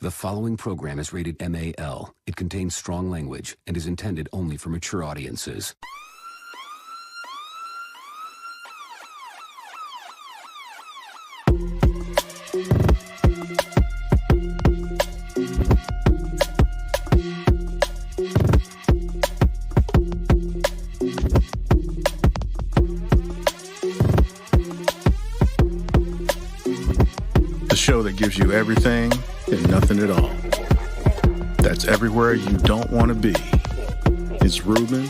The following program is rated MAL. It contains strong language and is intended only for mature audiences. The show that gives you everything and nothing at all. That's everywhere you don't want to be. It's Ruben,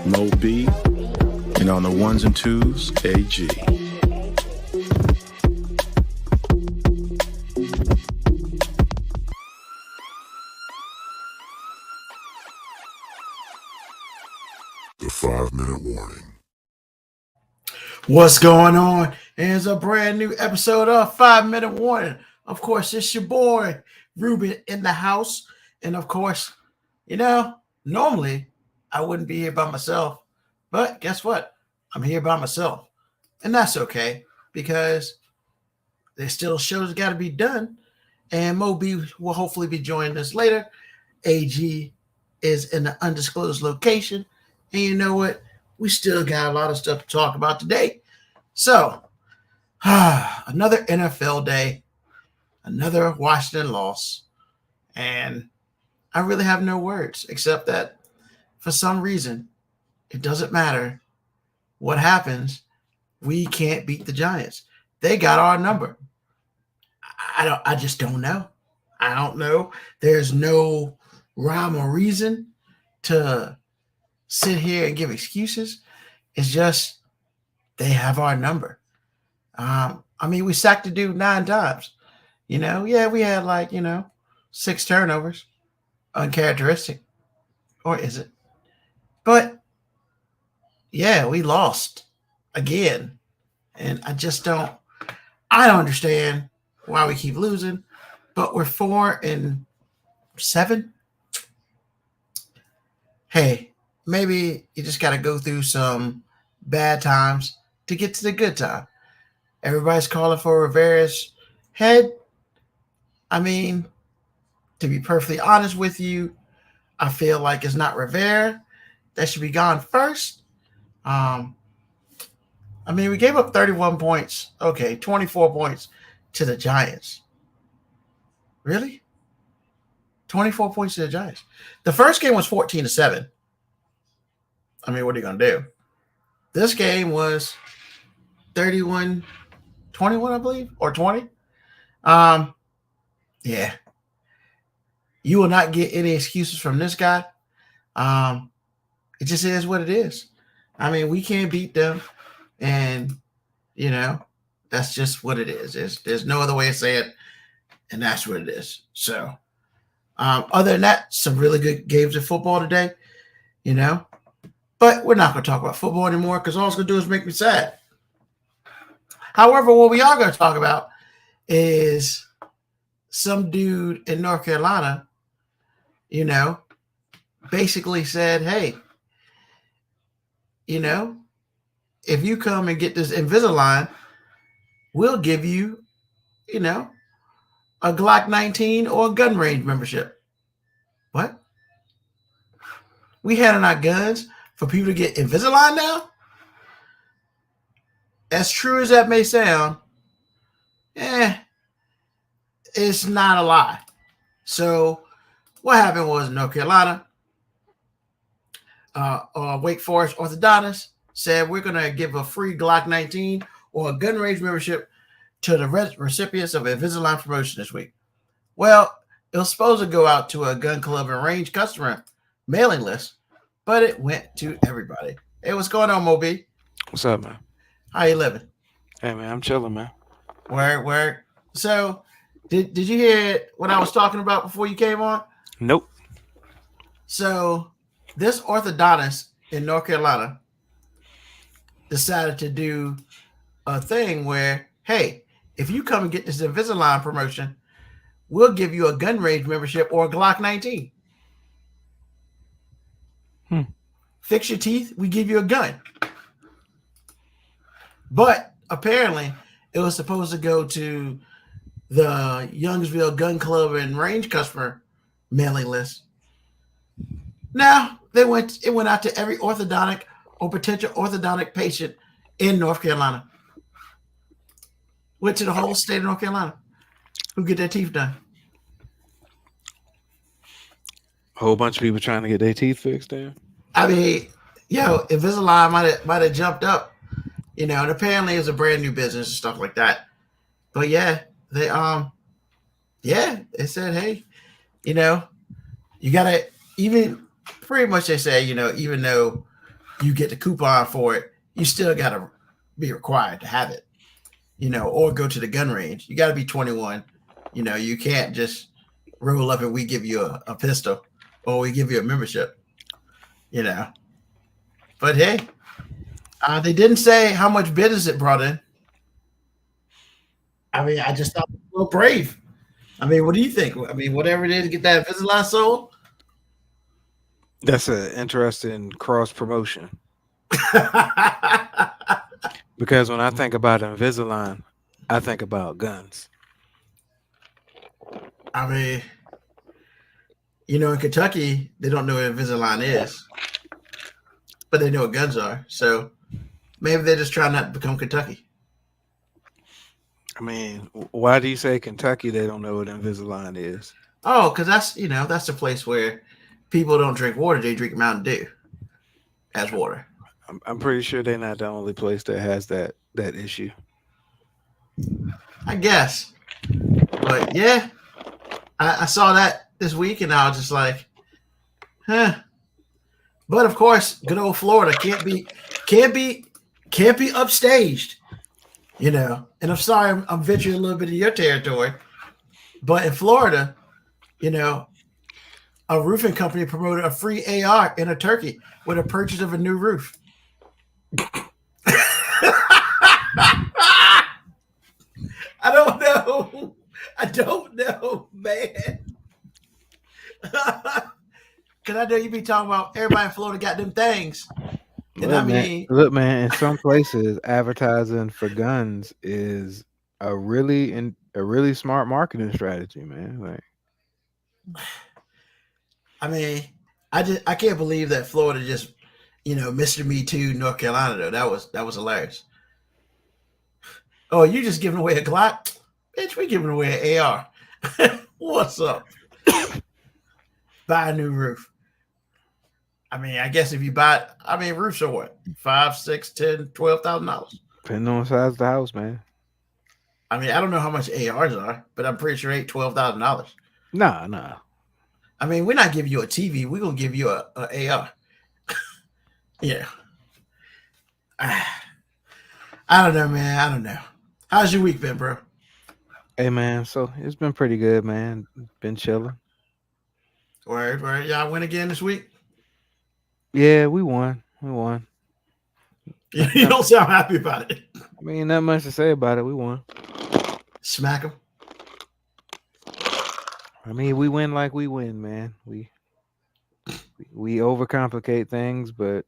Mo B, and on the ones and twos, AG. The 5-minute warning. What's going on? Here's a brand new episode of 5-Minute Warning. Of course, it's your boy, Ruben, in the house. And of course, normally I wouldn't be here by myself. But guess what? I'm here by myself. And that's okay because there's still shows got to be done. And Mo B will hopefully be joining us later. AG is in an undisclosed location. And you know what? We still got a lot of stuff to talk about today. So, another NFL day, another Washington loss, and I really have no words except that for some reason, it doesn't matter what happens, we can't beat the Giants. They got our number. I just don't know. I don't know. There's no rhyme or reason to sit here and give excuses. It's just they have our number. We sacked the dude 9 times. We had 6 turnovers. Uncharacteristic. Or is it? But yeah, we lost again. And I don't understand why we keep losing. But we're 4-7. Hey, maybe you just got to go through some bad times to get to the good time. Everybody's calling for Rivera's head. To be perfectly honest with you, I feel like it's not Rivera that should be gone first. We gave up 31 points. Okay, 24 points to the Giants. Really? 24 points to the Giants. The first game was 14-7. What are you going to do? This game was 31-21, I believe, or 20. Yeah. You will not get any excuses from this guy. It just is what it is. We can't beat them, and, that's just what it is. There's no other way to say it, and that's what it is. So, other than that, some really good games of football today, But we're not going to talk about football anymore because all it's going to do is make me sad. However, what we are going to talk about is some dude in North Carolina, basically said, hey, if you come and get this Invisalign, we'll give you, a Glock 19 or a gun range membership. What? We handing out guns for people to get Invisalign now? As true as that may sound, it's not a lie. So what happened was in North Carolina, Wake Forest orthodontist said we're going to give a free Glock 19 or a gun range membership to the recipients of Invisalign promotion this week. Well, it was supposed to go out to a gun club and range customer mailing list, but it went to everybody. Hey, what's going on, Moby? What's up, man? How you living? Hey, man, I'm chilling, man. Word. So, did you hear what I was talking about before you came on? Nope. So, this orthodontist in North Carolina decided to do a thing where, hey, if you come and get this Invisalign promotion, we'll give you a gun range membership or a Glock 19. Fix your teeth, we give you a gun. But apparently, it was supposed to go to the Youngsville Gun Club and Range customer mailing list. Now it went out to every orthodontic or potential orthodontic patient in North Carolina. Went to the whole state of North Carolina who get their teeth done. A whole bunch of people trying to get their teeth fixed there. I mean, Invisalign might have jumped up, and apparently it's a brand new business and stuff like that. But yeah, they said, hey, you gotta even pretty much they say, even though you get the coupon for it, you still gotta be required to have it, or go to the gun range. You gotta be 21. You can't just roll up and we give you a pistol or we give you a membership, But hey, they didn't say how much business it brought in. I mean, I just thought it was a little brave. I mean, what do you think? I mean, whatever it is to get that Invisalign sold. That's an interesting cross promotion. Because when I think about Invisalign, I think about guns. I mean, in Kentucky, they don't know what Invisalign is, but they know what guns are. So maybe they're just trying not to become Kentucky. I mean, why do you say Kentucky? They don't know what Invisalign is. Oh, because that's the place where people don't drink water; they drink Mountain Dew as water. I'm pretty sure they're not the only place that has that issue. I guess, but yeah, I saw that this week, and I was just like, huh. But of course, good old Florida can't be upstaged, And I'm sorry, I'm venturing a little bit of your territory, but in Florida, a roofing company promoted a free AR in a turkey with a purchase of a new roof. I don't know, man. Because I know you be talking about everybody in Florida got them things. And look, man, in some places, advertising for guns is a really smart marketing strategy, man. Like, I mean, I can't believe that Florida just, Mr. Me Too, North Carolina though. That was hilarious. Oh, you just giving away a Glock? Bitch, we giving away an AR. What's up? Buy a new roof. I mean, I guess if you buy it, roofs are what? $5,000, $6,000, $10,000, $12,000. Depending on the size of the house, man. I mean, I don't know how much ARs are, but I'm pretty sure $8,000, $12,000. Nah. I mean, we're not giving you a TV. We're gonna give you a AR. Yeah. I don't know, man. I don't know. How's your week been, bro? Hey, man. So it's been pretty good, man. Been chilling. Word. Y'all win again this week? Yeah, we won. You don't sound happy about it. I mean, not much to say about it. We won. Smack them. I mean, we win like we win, man. We overcomplicate things, but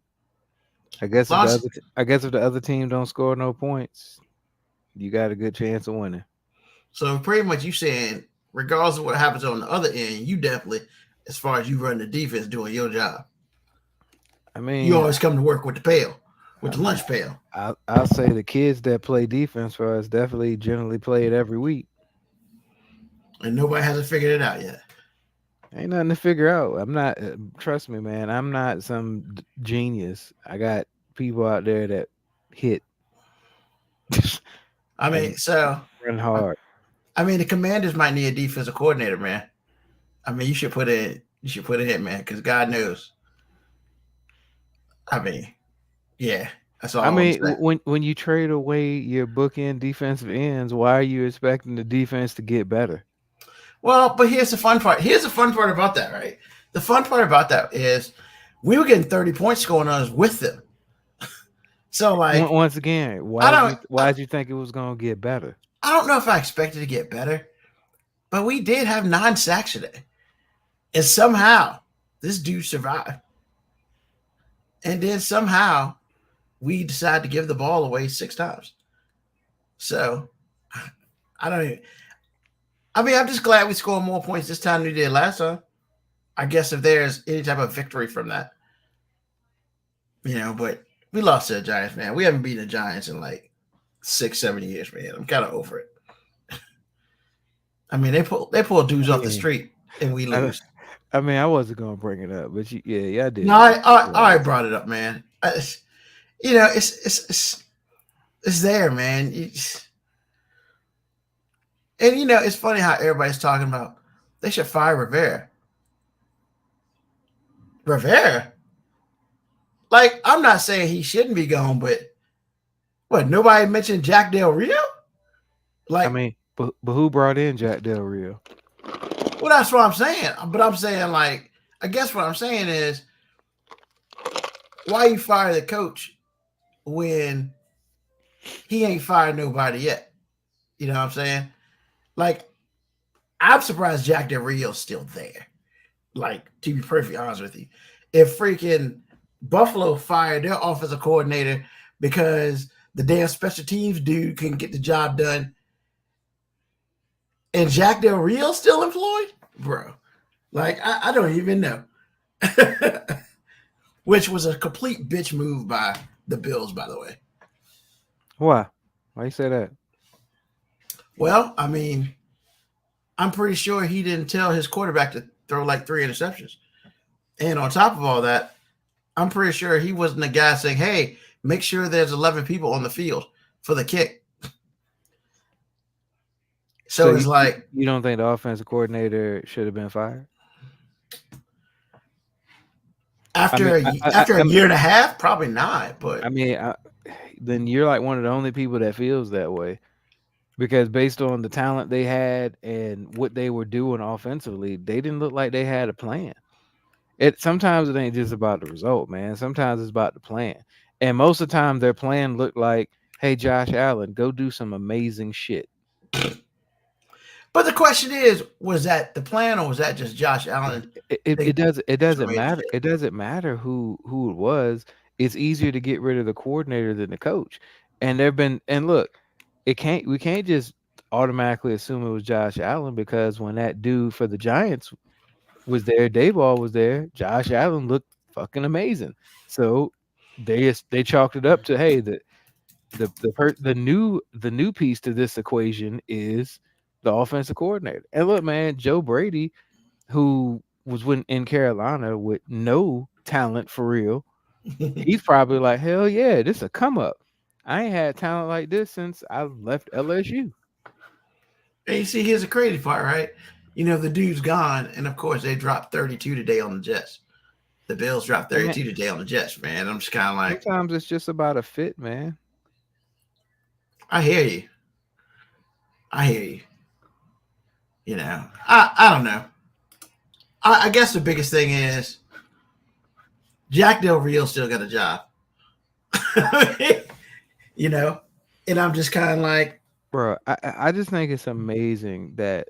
I guess if the other team don't score no points, you got a good chance of winning. So pretty much you saying, regardless of what happens on the other end, you definitely, as far as you run the defense, doing your job. I mean, you always come to work with the pail, with the lunch pail. I'll say the kids that play defense for us definitely generally play it every week. And nobody hasn't figured it out yet. Ain't nothing to figure out. I'm not, trust me, man, I'm not some genius. I got people out there that hit. I mean, so run hard. I mean, the Commanders might need a defensive coordinator, man. I mean, you should put it in, man, because God knows. I mean, yeah, that's all. I mean, when you trade away your bookend defensive ends, why are you expecting the defense to get better? Well, but here's the fun part. Here's the fun part about that, right? The fun part about that is we were getting 30 points going on with them. So, like, once again, why did you think it was going to get better? I don't know if I expected to get better, but we did have 9 sacks today. And somehow this dude survived. And then somehow we decided to give the ball away 6 times. So I don't even. I mean, I'm just glad we scored more points this time than we did last time. I guess if there's any type of victory from that, but we lost to the Giants, man. We haven't beaten the Giants in like 6, 7 years, man. I'm kind of over it. I mean, they pull dudes off the street and we I, lose. I mean, I wasn't gonna bring it up, but I did. No, I brought it up, man. It's there, man. It's funny how everybody's talking about they should fire Rivera. Rivera? Like, I'm not saying he shouldn't be gone, but what? Nobody mentioned Jack Del Rio? Like, I mean, but who brought in Jack Del Rio? Well, that's what I'm saying. But I'm saying, like, I guess what I'm saying is, why you fire the coach when he ain't fired nobody yet? You know what I'm saying? Like, I'm surprised Jack Del Rio's still there. Like, to be perfectly honest with you, if freaking Buffalo fired their offensive coordinator because the damn special teams dude couldn't get the job done, and Jack Del Rio still employed, bro. Like, I don't even know. Which was a complete bitch move by the Bills, by the way. Why? Why you say that? Well, I mean, I'm pretty sure he didn't tell his quarterback to throw like 3 interceptions. And on top of all that, I'm pretty sure he wasn't the guy saying, hey, make sure there's 11 people on the field for the kick. So it's like, you don't think the offensive coordinator should have been fired? After a year and a half, probably not. But I mean, then you're like one of the only people that feels that way, because based on the talent they had and what they were doing offensively, they didn't look like they had a plan. Sometimes it ain't just about the result, man. Sometimes it's about the plan, and most of the time their plan looked like, "Hey, Josh Allen, go do some amazing shit." But the question is, was that the plan or was that just Josh Allen? It doesn't matter. It doesn't matter who it was. It's easier to get rid of the coordinator than the coach. And look, we can't just automatically assume it was Josh Allen, because when that dude for the Giants was there, Dayball was there, Josh Allen looked fucking amazing. So they chalked it up to, hey, the new piece to this equation is the offensive coordinator. And look, man, Joe Brady, who was in Carolina with no talent for real, he's probably like, hell yeah, this a come up. I ain't had talent like this since I left LSU. And you see, here's the crazy part, right? The dude's gone, and of course they dropped 32 today on the Jets. The Bills dropped 32 today on the Jets, man. I'm just kind of like, sometimes it's just about a fit, man. I hear you. I don't know. I guess the biggest thing is Jack Del Rio still got a job. And I'm just kind of like, bro, I just think it's amazing that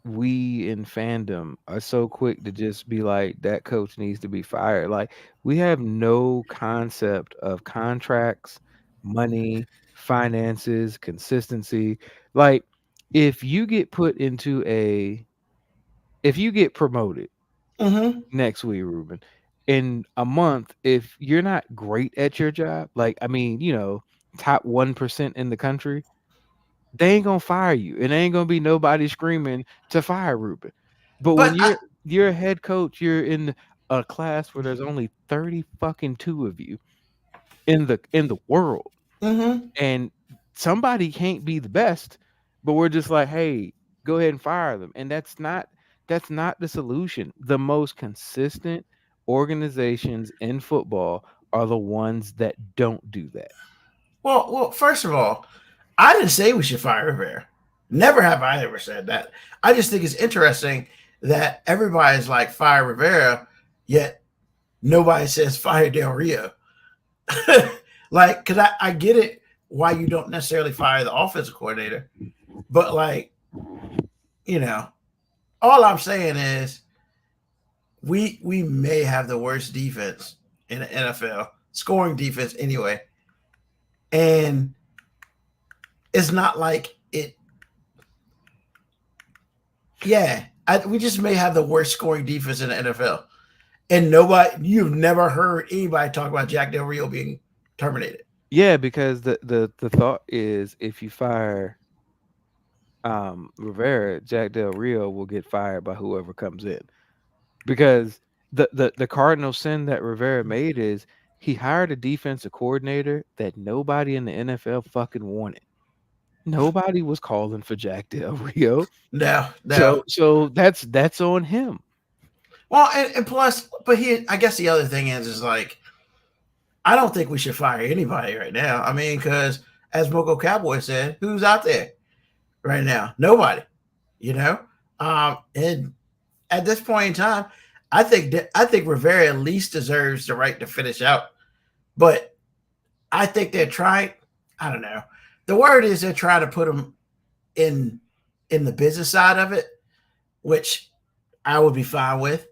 we in fandom are so quick to just be like, that coach needs to be fired. Like, we have no concept of contracts, money, finances, consistency. Like, if you get promoted next week, Ruben, in a month, if you're not great at your job, like, I mean, top 1% in the country, they ain't gonna fire you, and there ain't gonna be nobody screaming to fire Ruben. But when you're a head coach, you're in a class where there's only 30 fucking 2 of you in the world, and somebody can't be the best, but we're just like, hey, go ahead and fire them, and that's not the solution. The most consistent organizations in football are the ones that don't do that. Well, first of all, I didn't say we should fire Rivera. Never have I ever said that. I just think it's interesting that everybody's like, fire Rivera, yet nobody says fire Del Rio. Like, because I get it why you don't necessarily fire the offensive coordinator, but like, all I'm saying is we may have the worst defense in the NFL, scoring defense anyway. And it's not like Yeah, we just may have the worst scoring defense in the NFL, and you've never heard anybody talk about Jack Del Rio being terminated. Yeah, because the thought is if you fire Rivera, Jack Del Rio will get fired by whoever comes in. Because the cardinal sin that Rivera made is he hired a defensive coordinator that nobody in the NFL fucking wanted. Nobody was calling for Jack Del Rio. No, no. So that's on him. Well, and plus, but I guess the other thing is like, I don't think we should fire anybody right now. I mean, because as Moco Cowboy said, who's out there right now? Nobody. You know, and at this point in time, I think Rivera at least deserves the right to finish out. But I think they're trying. I don't know. The word is they're trying to put him in the business side of it, which I would be fine with.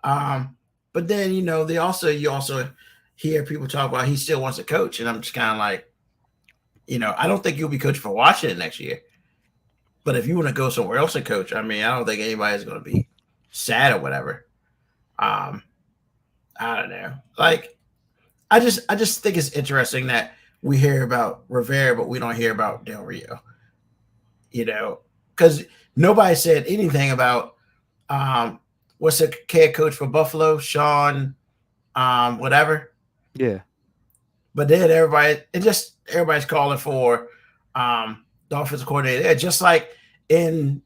But then you also hear people talk about he still wants to coach, and I'm just kind of like, I don't think you'll be coaching for Washington next year. But if you want to go somewhere else and coach, I mean, I don't think anybody's going to be sad or whatever. I don't know. Like, I just think it's interesting that we hear about Rivera, but we don't hear about Del Rio. Because nobody said anything about what's the head coach for Buffalo, Sean, whatever. Yeah. But then everybody's calling for the offensive coordinator there, just like in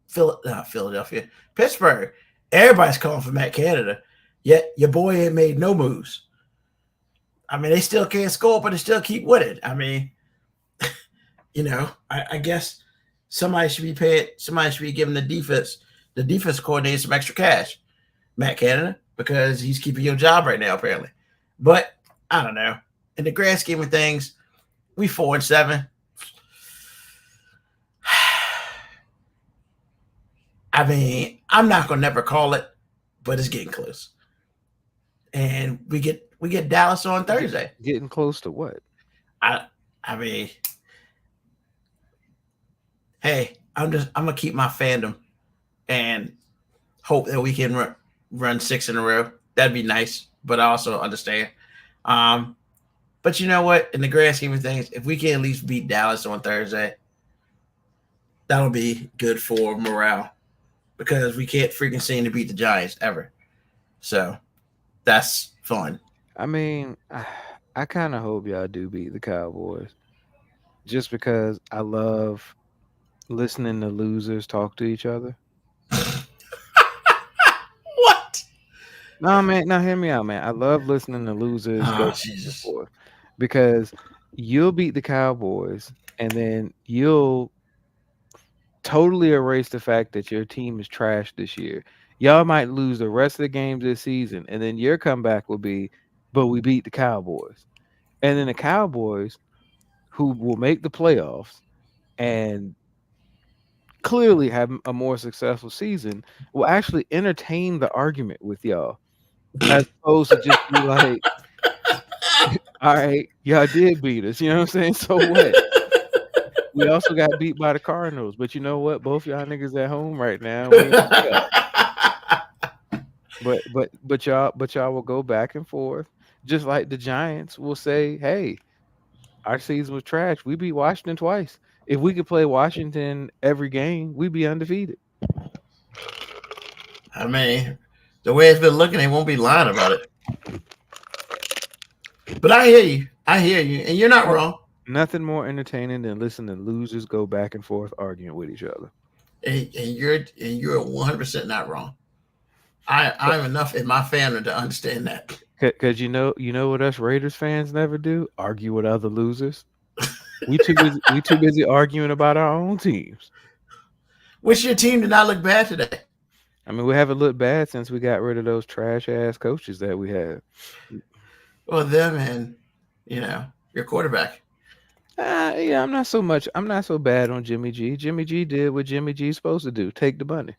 Philadelphia, Pittsburgh. Everybody's calling for Matt Canada, yet your boy ain't made no moves. I mean, they still can't score, but they still keep winning. I mean, I guess somebody should be giving the defense coordinator some extra cash, Matt Canada, because he's keeping your job right now, apparently. But I don't know. In the grand scheme of things, we 4-7. I mean, I'm not gonna never call it, but it's getting close. And we get Dallas on Thursday. Getting close to what? I mean, hey, I'm gonna keep my fandom and hope that we can run 6 in a row. That'd be nice, but I also understand. But you know what? In the grand scheme of things, if we can at least beat Dallas on Thursday, that'll be good for morale because we can't freaking seem to beat the Giants ever. So that's fun. I mean, I kind of hope y'all do beat the Cowboys just because I love listening to losers talk to each other. What? No, man. Now hear me out, man. I love listening to losers go back and forth because you'll beat the Cowboys and then you'll totally erase the fact that your team is trash this year. Y'all might lose the rest of the games this season, and then your comeback will be, but we beat the Cowboys. And then the Cowboys, who will make the playoffs and clearly have a more successful season, will actually entertain the argument with y'all as opposed to just be like, all right, y'all did beat us. You know what I'm saying? So what? We also got beat by the Cardinals, but you know what? Both y'all niggas at home right now. But y'all will go back and forth, just like the Giants will say, "Hey, our season was trash. We beat Washington twice. If we could play Washington every game, we'd be undefeated." I mean, the way it's been looking, they won't be lying about it. But I hear you, and you're not wrong. Nothing more entertaining than listening to losers go back and forth arguing with each other. And you're 100% not wrong. I'm enough in my family to understand that. Because you know what us Raiders fans never do? Argue with other losers. We too busy arguing about our own teams. Wish your team did not look bad today. I mean, we haven't looked bad since we got rid of those trash ass coaches that we had. Well, them and your quarterback. Yeah, I'm not so bad on Jimmy G. Jimmy G did what Jimmy G's supposed to do: take the money.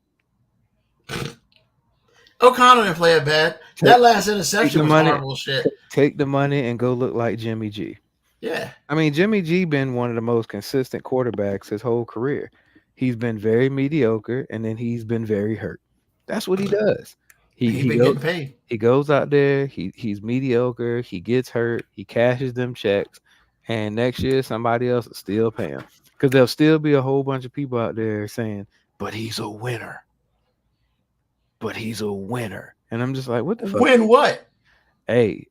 O'Connell didn't play it bad. That last interception was horrible shit. Take the money and go look like Jimmy G. Yeah. I mean, Jimmy G been one of the most consistent quarterbacks his whole career. He's been very mediocre, and then he's been very hurt. That's what he does. He's He been goes getting paid. he goes out there. He's mediocre. He gets hurt. He cashes them checks, and next year somebody else will still pay him because there'll still be a whole bunch of people out there saying, "But he's a winner. But he's a winner." And I'm just like, "What the fuck?" Win what? Hey,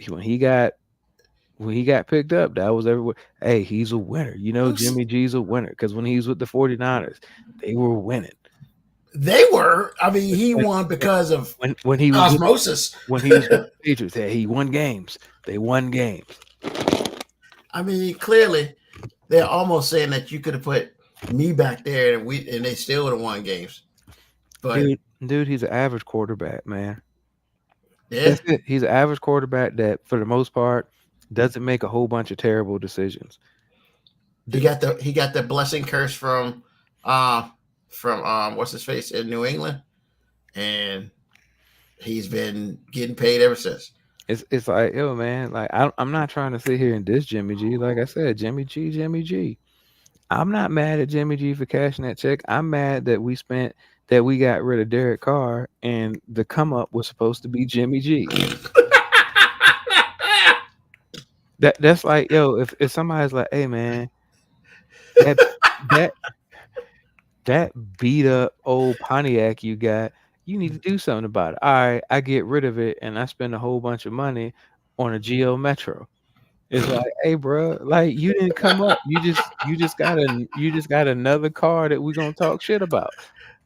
when he got picked up, that was everywhere. Hey, he's a winner. You know, Who's Jimmy G's a winner because when he was with the 49ers, they were winning. they were? I mean, he When, won because of when he was osmosis. when he was with the Patriots, hey, he won games. They won games. I mean, clearly, they're almost saying that you could have put me back there and they still would have won games. But Dude, he's an average quarterback, man. yeah, That's it. He's an average quarterback that, for the most part, doesn't make a whole bunch of terrible decisions. he got the blessing curse from what's his face in New England, and he's been getting paid ever since. It's like, yo, man, like I'm not trying to sit here and diss Jimmy G. Like I said, Jimmy G. I'm not mad at Jimmy G for cashing that check. I'm mad that we got rid of Derek Carr and the come up was supposed to be Jimmy G. That's like, yo, if somebody's like, hey man, that that that beat up old Pontiac you got, you need to do something about it. All right, I get rid of it and I spend a whole bunch of money on a Geo Metro. It's like, hey, bro, like you didn't come up. You just got another car that we're gonna talk shit about.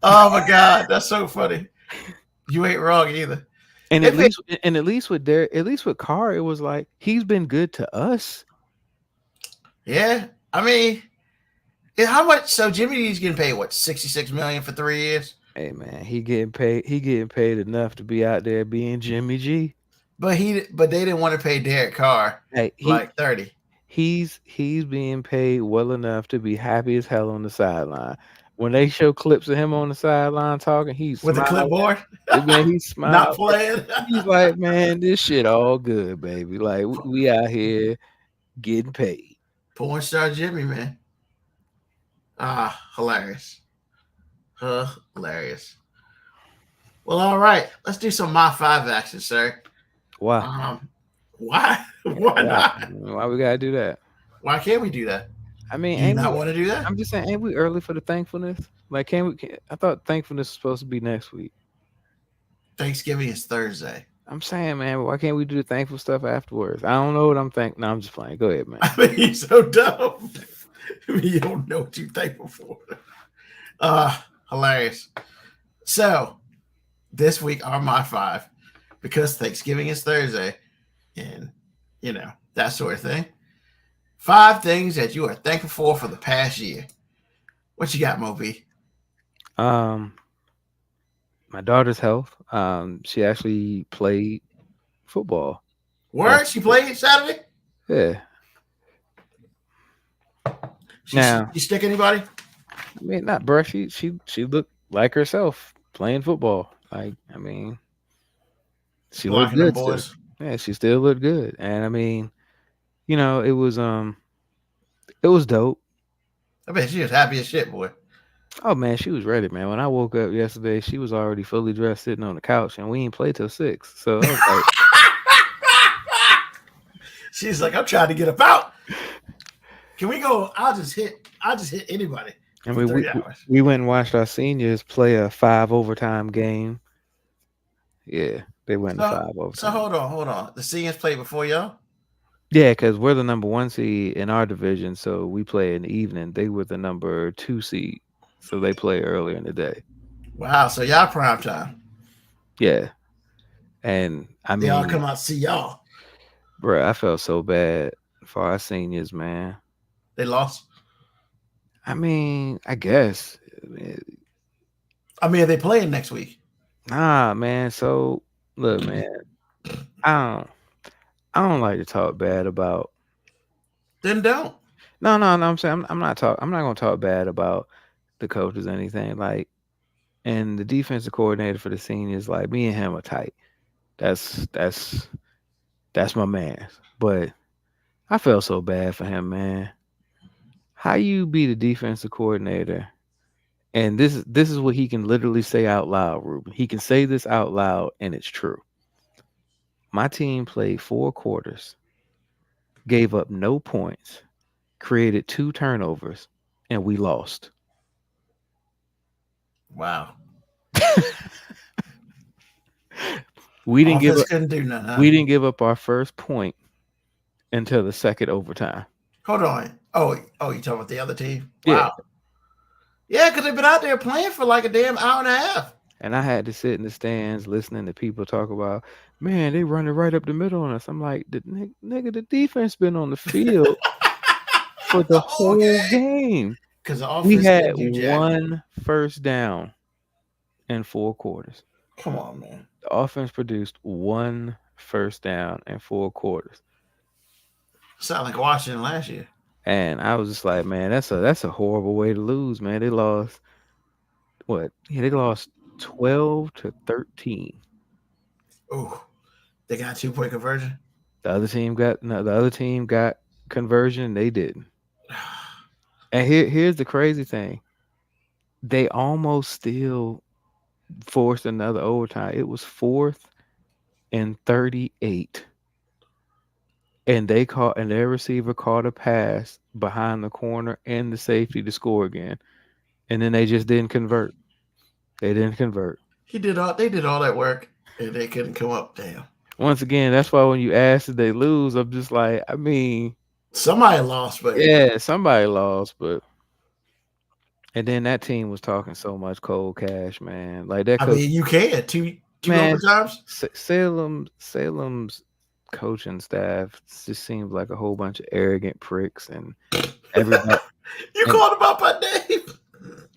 Oh my god, that's so funny. You ain't wrong either. And They paid, at least with Carr, it was like he's been good to us. yeah. I mean, how much? So Jimmy D's getting paid what, $66 million for 3 years? Hey man, he getting paid. He getting paid enough to be out there being Jimmy G. But they didn't want to pay Derek Carr Hey, like 30. he's being paid well enough to be happy as hell on the sideline. When they show clips of him on the sideline talking, he's With a smiling. clipboard, Man, he's not smiling. playing. He's like, man, this shit all good, baby. Like we out here getting paid. Porn star Jimmy, man. Hilarious. Hilarious. Well, all right. Let's do some My 5 action, sir. Why? Why? Why not? Why we gotta do that? Why can't we do that? I mean, Do you not want to do that? I'm just saying, ain't we early for the thankfulness? Like, I thought thankfulness was supposed to be next week. Thanksgiving is Thursday. I'm saying, man, why can't we do the thankful stuff afterwards? I don't know what I'm thankful. No, I'm just playing. Go ahead, man. I mean, you're so dumb. You don't know what you're thankful for. Hilarious. So, this week are My 5, because Thanksgiving is Thursday, and, that sort of thing. 5 things that you are thankful for the past year. What you got, Moby? My daughter's health. She actually played football. Word? She played Saturday? Yeah. She stick anybody? I mean, not bruh. She looked like herself playing football. Like, I mean, she looked good. Boys. Yeah, she still looked good. And I mean, it was dope. I bet she was happy as shit, boy. Oh man, she was ready, man. When I woke up yesterday, she was already fully dressed, sitting on the couch, and we ain't play till 6. So I was like, she's like, I'm trying to get up out. Can we go? I'll just hit anybody. I mean, we went and watched our seniors play a 5 overtime game. Yeah, they went to 5 overtime. So hold on. The seniors played before y'all? Yeah, because we're the number 1 seed in our division, so we play in the evening. They were the number 2 seed, so they play earlier in the day. Wow, so y'all prime time. Yeah, and I mean, they all come out to see y'all. Bro, I felt so bad for our seniors, man. They lost? I mean, I guess. I mean, are they playing next week? Nah, man. So look, man, I don't like to talk bad about. Then don't. No. I'm saying I'm not gonna talk bad about the coaches or anything. Like, and the defensive coordinator for the seniors, like me and him are tight. That's my man. But I felt so bad for him, man. How you be the defensive coordinator And this is what he can literally say out loud, Ruben. He can say this out loud, and it's true. My team played 4 quarters, gave up no points, created 2 turnovers, and we lost. Wow. We didn't give Offense up. couldn't do nothing. Huh? We didn't give up our first point until the second overtime. Hold on. Oh, you talking about the other team? Yeah. Wow. Yeah, because they've been out there playing for like a damn hour and a half. And I had to sit in the stands listening to people talk about, man, they running right up the middle on us. I'm like, nigga, the defense been on the field for the whole game. Because the offense We had didn't do jack. 1 first down in 4 quarters. Come on, man. The offense produced 1 first down in 4 quarters. Sound like Washington last year. And I was just like, man, that's a horrible way to lose, man. They lost what? Yeah, they lost 12-13. Ooh, they got 2-point conversion. The other team got conversion. They didn't. And here's the crazy thing. They almost still forced another overtime. It was 4th and 38. And their receiver caught a pass behind the corner and the safety to score again. And then they just didn't convert. They didn't convert. They did all that work and they couldn't come up. Damn. Once again, that's why when you ask if they lose, I'm just like, I mean, somebody lost, but yeah, somebody lost, but and then that team was talking so much cold cash, man. Like that. I mean, you can two man, overtimes. Salem's coaching staff just seems like a whole bunch of arrogant pricks, and everybody. You called him out by name.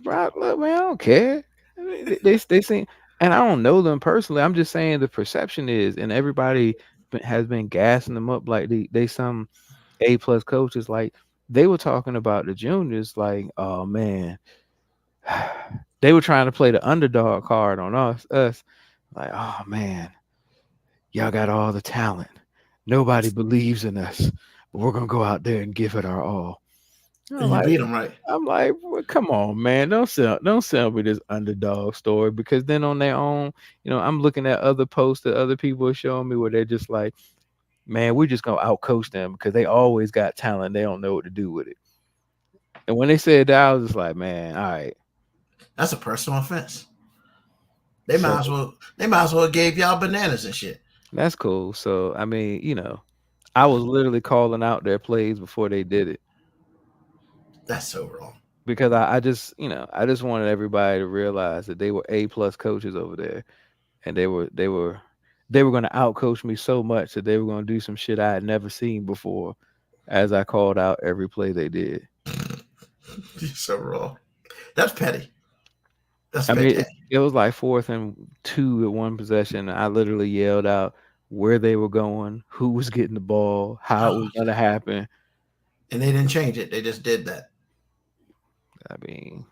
Right, look, man, I don't care. I mean, they seem, and I don't know them personally. I'm just saying the perception is, and everybody has been gassing them up like they some A+ coaches. Like they were talking about the juniors, like, oh man, they were trying to play the underdog card on us. Like, oh man, y'all got all the talent. Nobody believes in us, but we're gonna go out there and give it our all. And you beat them, right? I'm like, well, come on, man. Don't sell me this underdog story, because then on their own, I'm looking at other posts that other people are showing me where they're just like, man, we're just gonna outcoach them because they always got talent. They don't know what to do with it. And when they said that, I was just like, man, all right. That's a personal offense. They might as well gave y'all bananas and shit. That's cool. So I mean, I was literally calling out their plays before they did it. That's so wrong. Because I just wanted everybody to realize that they were A+ coaches over there, and they were going to outcoach me so much that they were going to do some shit I had never seen before, as I called out every play they did. You're so wrong. That's petty. I mean, it was like 4th and 2 at one possession. I literally yelled out where they were going, who was getting the ball, how it was going to happen. And they didn't change it. They just did that. I mean,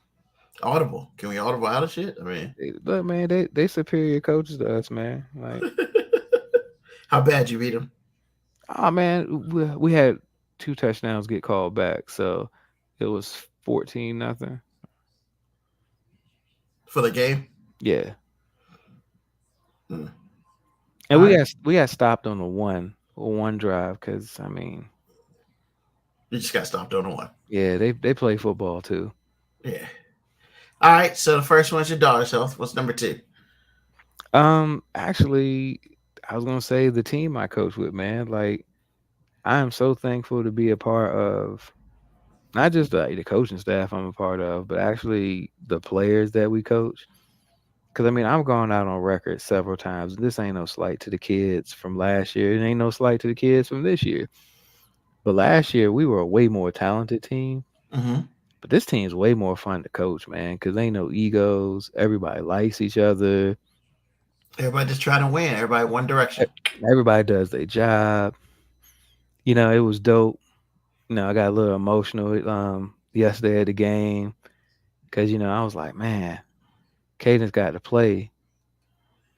audible. Can we audible out of shit? I mean, look, man, they superior coaches to us, man. Like, how bad you beat them? Oh man, we had 2 touchdowns get called back, so it was 14-0 for the game. Yeah, and we got stopped on the one drive because I mean, you just got stopped on the one. Yeah, they play football too. Yeah. All right. So the first one's your daughter's health. What's number 2? Actually, I was gonna say the team I coach with, man. Like, I am so thankful to be a part of, not just the coaching staff I'm a part of, but actually the players that we coach. Because I mean, I've gone out on record several times. This ain't no slight to the kids from last year. It ain't no slight to the kids from this year. But last year we were a way more talented team. Mm-hmm. But this team's way more fun to coach, man, because ain't no egos. Everybody likes each other. Everybody just trying to win. Everybody one direction. Everybody does their job. It was dope. I got a little emotional yesterday at the game because, I was like, man, Caden's got to play.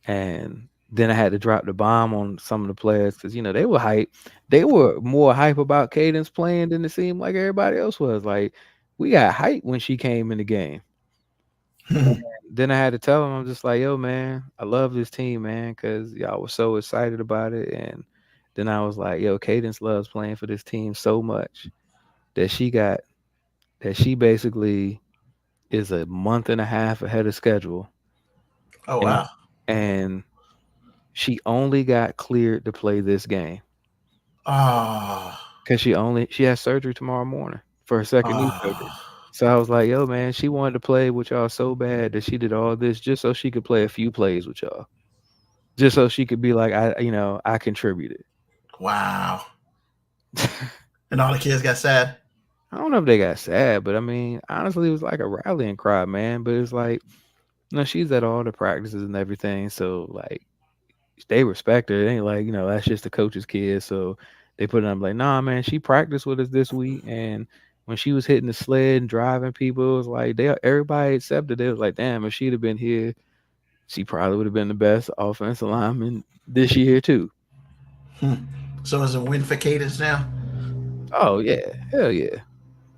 And then I had to drop the bomb on some of the players because, they were hype. They were more hype about Caden's playing than it seemed like everybody else was. Like, we got hype when she came in the game. Then I had to tell him, I'm just like, yo, man, I love this team, man, because y'all was so excited about it. And then I was like, yo, Cadence loves playing for this team so much that she basically is a month and a half ahead of schedule. Oh And wow. and she only got cleared to play this game Oh, because she has surgery tomorrow morning for her second knee surgery. oh, So I was like, yo, man, she wanted to play with y'all so bad that she did all this just so she could play a few plays with y'all. Just so she could be like, I contributed. wow. And all the kids got sad. I don't know if they got sad, but I mean, honestly, it was like a rallying cry, man. But it's like, she's at all the practices and everything, so like they respect her. It ain't like, that's just the coach's kid. So they put it on like, nah, man, she practiced with us this week. And when she was hitting the sled and driving people, it was like everybody accepted it. It was like, damn, if she'd have been here, she probably would have been the best offensive lineman this year too. Hmm. So it's a win for Cadence now. Oh yeah, hell yeah.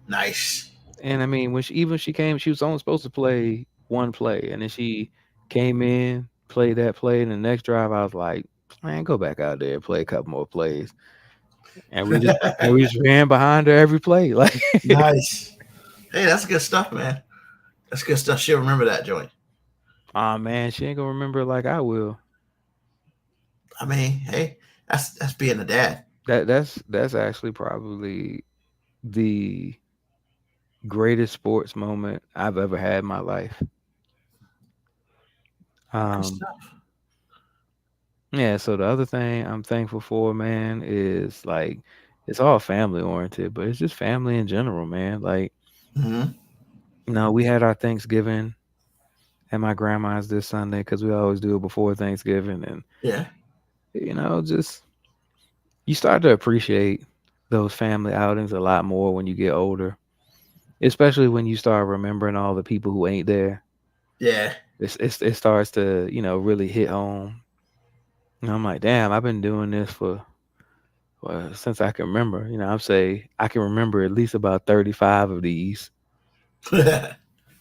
Nice. And I mean, when she came, she was only supposed to play one play, and then she came in, played that play, and the next drive, I was like, man, go back out there and play a couple more plays. And we just ran behind her every play. Like, Nice. Hey, that's good stuff, man. That's good stuff. She'll remember that joint. oh man, she ain't gonna remember it like I will. I mean, hey, that's being a dad. That's actually probably the greatest sports moment I've ever had in my life. Good Um, stuff. yeah. So the other thing I'm thankful for, man, is like it's all family oriented, but it's just family in general, man. Like, Hmm. we had our Thanksgiving at my grandma's this Sunday because we always do it before Thanksgiving, and Yeah. just you start to appreciate those family outings a lot more when you get older, especially when you start remembering all the people who ain't there. Yeah. It starts to really hit home. And I'm like, damn, I've been doing this for well, since I can remember. I'm say I can remember at least about 35 of these. You know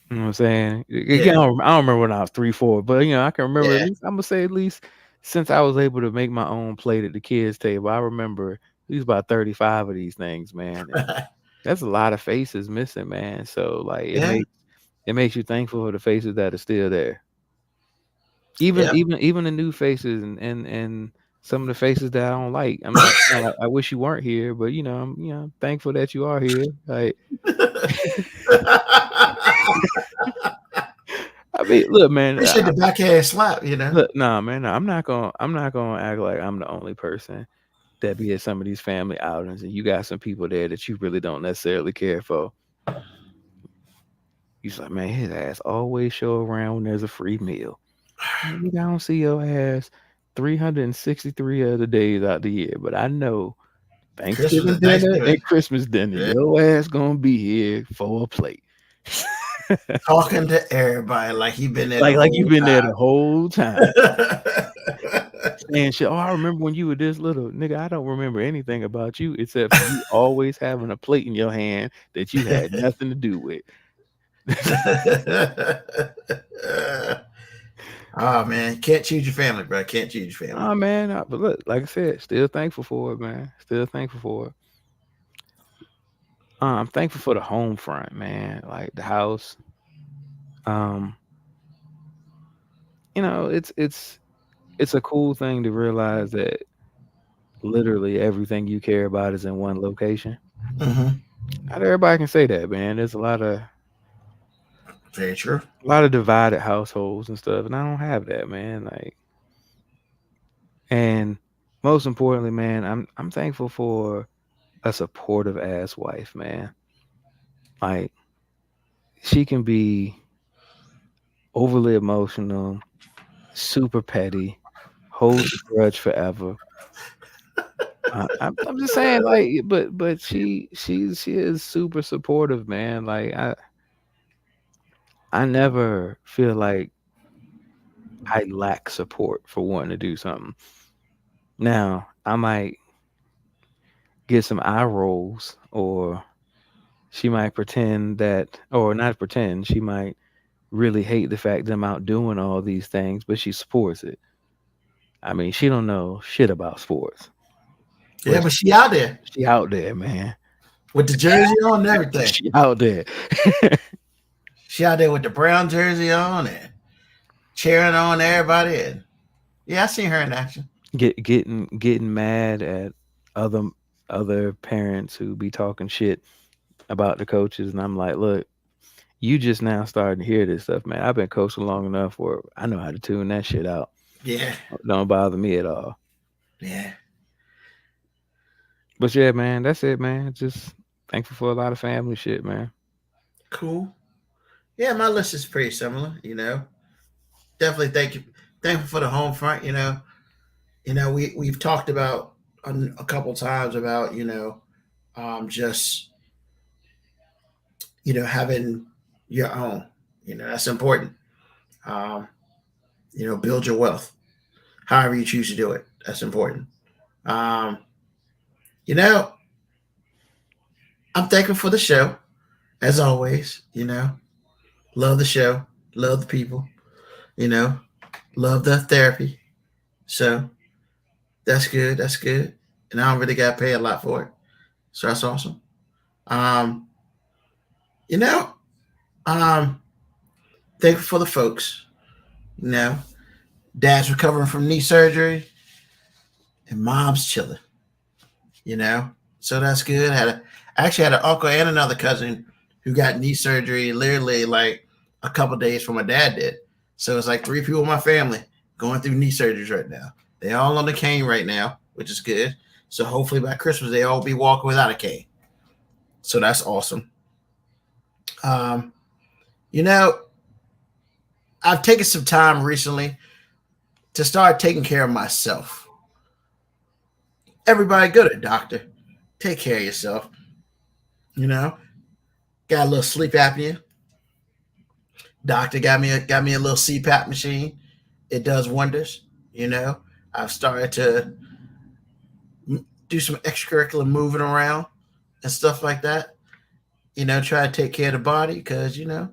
what I'm saying? Again, Yeah. I don't remember when I was 3, 4, but I can remember at Yeah. least. I'm gonna say at least since I was able to make my own plate at the kids' table, I remember at least about 35 of these things, man. And that's a lot of faces missing, man. So like Yeah. it makes you thankful for the faces that are still there. Even Yep. even even the new faces and some of the faces that I don't like. I'm like, I wish you weren't here, but I'm thankful that you are here. Like I mean, look, man. Appreciate the backhand slap, you know. Look, nah, man. Nah, I'm not gonna act like I'm the only person that be at some of these family outings, and you got some people there that you really don't necessarily care for. He's like, man, his ass always show around when there's a free meal. Nigga, I don't see your ass 363 other days out the year, but I know Thanksgiving Christmas, dinner Thanksgiving. and Christmas dinner, Yeah. your ass gonna be here for a plate. Talking to everybody like he been there the Like you've whole been there the whole time. time. Saying shit. Oh, I remember when you were this little. Nigga, I don't remember anything about you except for you always having a plate in your hand that you had nothing to do with. Oh man, can't choose your family, bro. Can't choose your family. Oh man, but look, like I said, still thankful for it, man. Still thankful for it. I'm thankful for the home front, man. Like the house. Um, it's a cool thing to realize that literally everything you care about is in one location. Mm-hmm. Not everybody can say that, man. There's Very true. a lot of divided households and stuff, and I don't have that, man. Like, and most importantly, man, I'm thankful for a supportive ass wife, man. Like, she can be overly emotional, super petty, holds a grudge forever. I'm just saying, like, but she is super supportive, man. Like, I never feel like I lack support for wanting to do something. Now, I might get some eye rolls, or she might pretend that, or not pretend, she might really hate the fact that I'm out doing all these things, but she supports it. I mean, she don't know shit about sports, Yeah, but but she out there she out there, man. with the jersey on and everything. She out there. She out there with the brown jersey on and cheering on everybody. And yeah, I seen her in action. Getting mad at other other parents who be talking shit about the coaches, and I'm like, look, you just now starting to hear this stuff, man. I've been coaching long enough where I know how to tune that shit out. Yeah, Don't bother me at all. yeah, But yeah, man, that's it, man. Just thankful for a lot of family shit, man. cool. Yeah, my list is pretty similar. Definitely thankful for the home front. We've talked about a couple times about just having your own. That's important. Um, build your wealth, however you choose to do it. That's important. Um, you know, I'm thankful for the show, as always. Love the show, love the people. You know, love the therapy. So that's good. That's good. And I don't really got to pay a lot for it. So that's awesome. Um, you know, um, thankful for the folks. You know, dad's recovering from knee surgery and mom's chilling. So that's good. I actually had an uncle and another cousin who got knee surgery literally like a couple days before my dad did. So it's like 3 people in my family going through knee surgeries right now. They all on the cane right now, which is good. So hopefully by Christmas they all be walking without a cane. So that's awesome. Um, you know, I've taken some time recently to start taking care of myself. Everybody go to the doctor. Take care of yourself. You know, got a little sleep apnea. Doctor got me a little CPAP machine. It does wonders. I've started to do some extracurricular moving around and stuff like that. Try to take care of the body because you got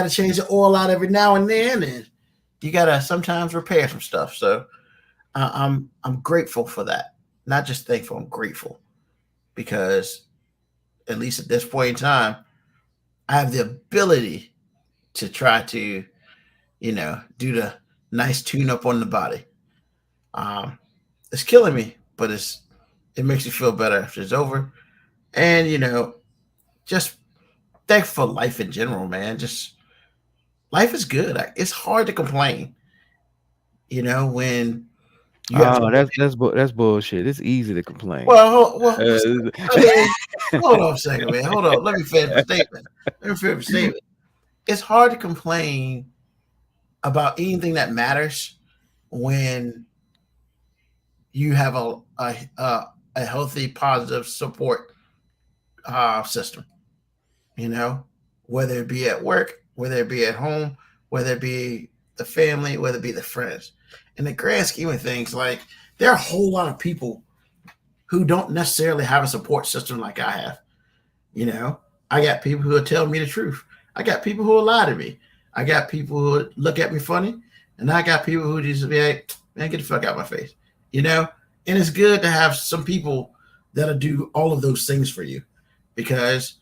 to change the oil out every now and then, and you got to sometimes repair some stuff. So I'm grateful for that. Not just thankful, I'm grateful because at least at this point in time, I have the ability to try to, do the nice tune up on the body. It's killing me, but it makes me feel better after it's over. And just thankful for life in general, man. Just life is good. It's hard to complain, when you have Oh, to. that's bullshit. It's easy to complain. Hold on a second, man. Hold on. Let me finish the statement. It's hard to complain about anything that matters when you have a healthy, positive support system. Whether it be at work, whether it be at home, whether it be the family, whether it be the friends. In the grand scheme of things, like there are a whole lot of people who don't necessarily have a support system like I have. I got people who will tell me the truth. I got people who will lie to me. I got people who look at me funny, and I got people who just be like, man, get the fuck out of my face. And it's good to have some people that'll do all of those things for you because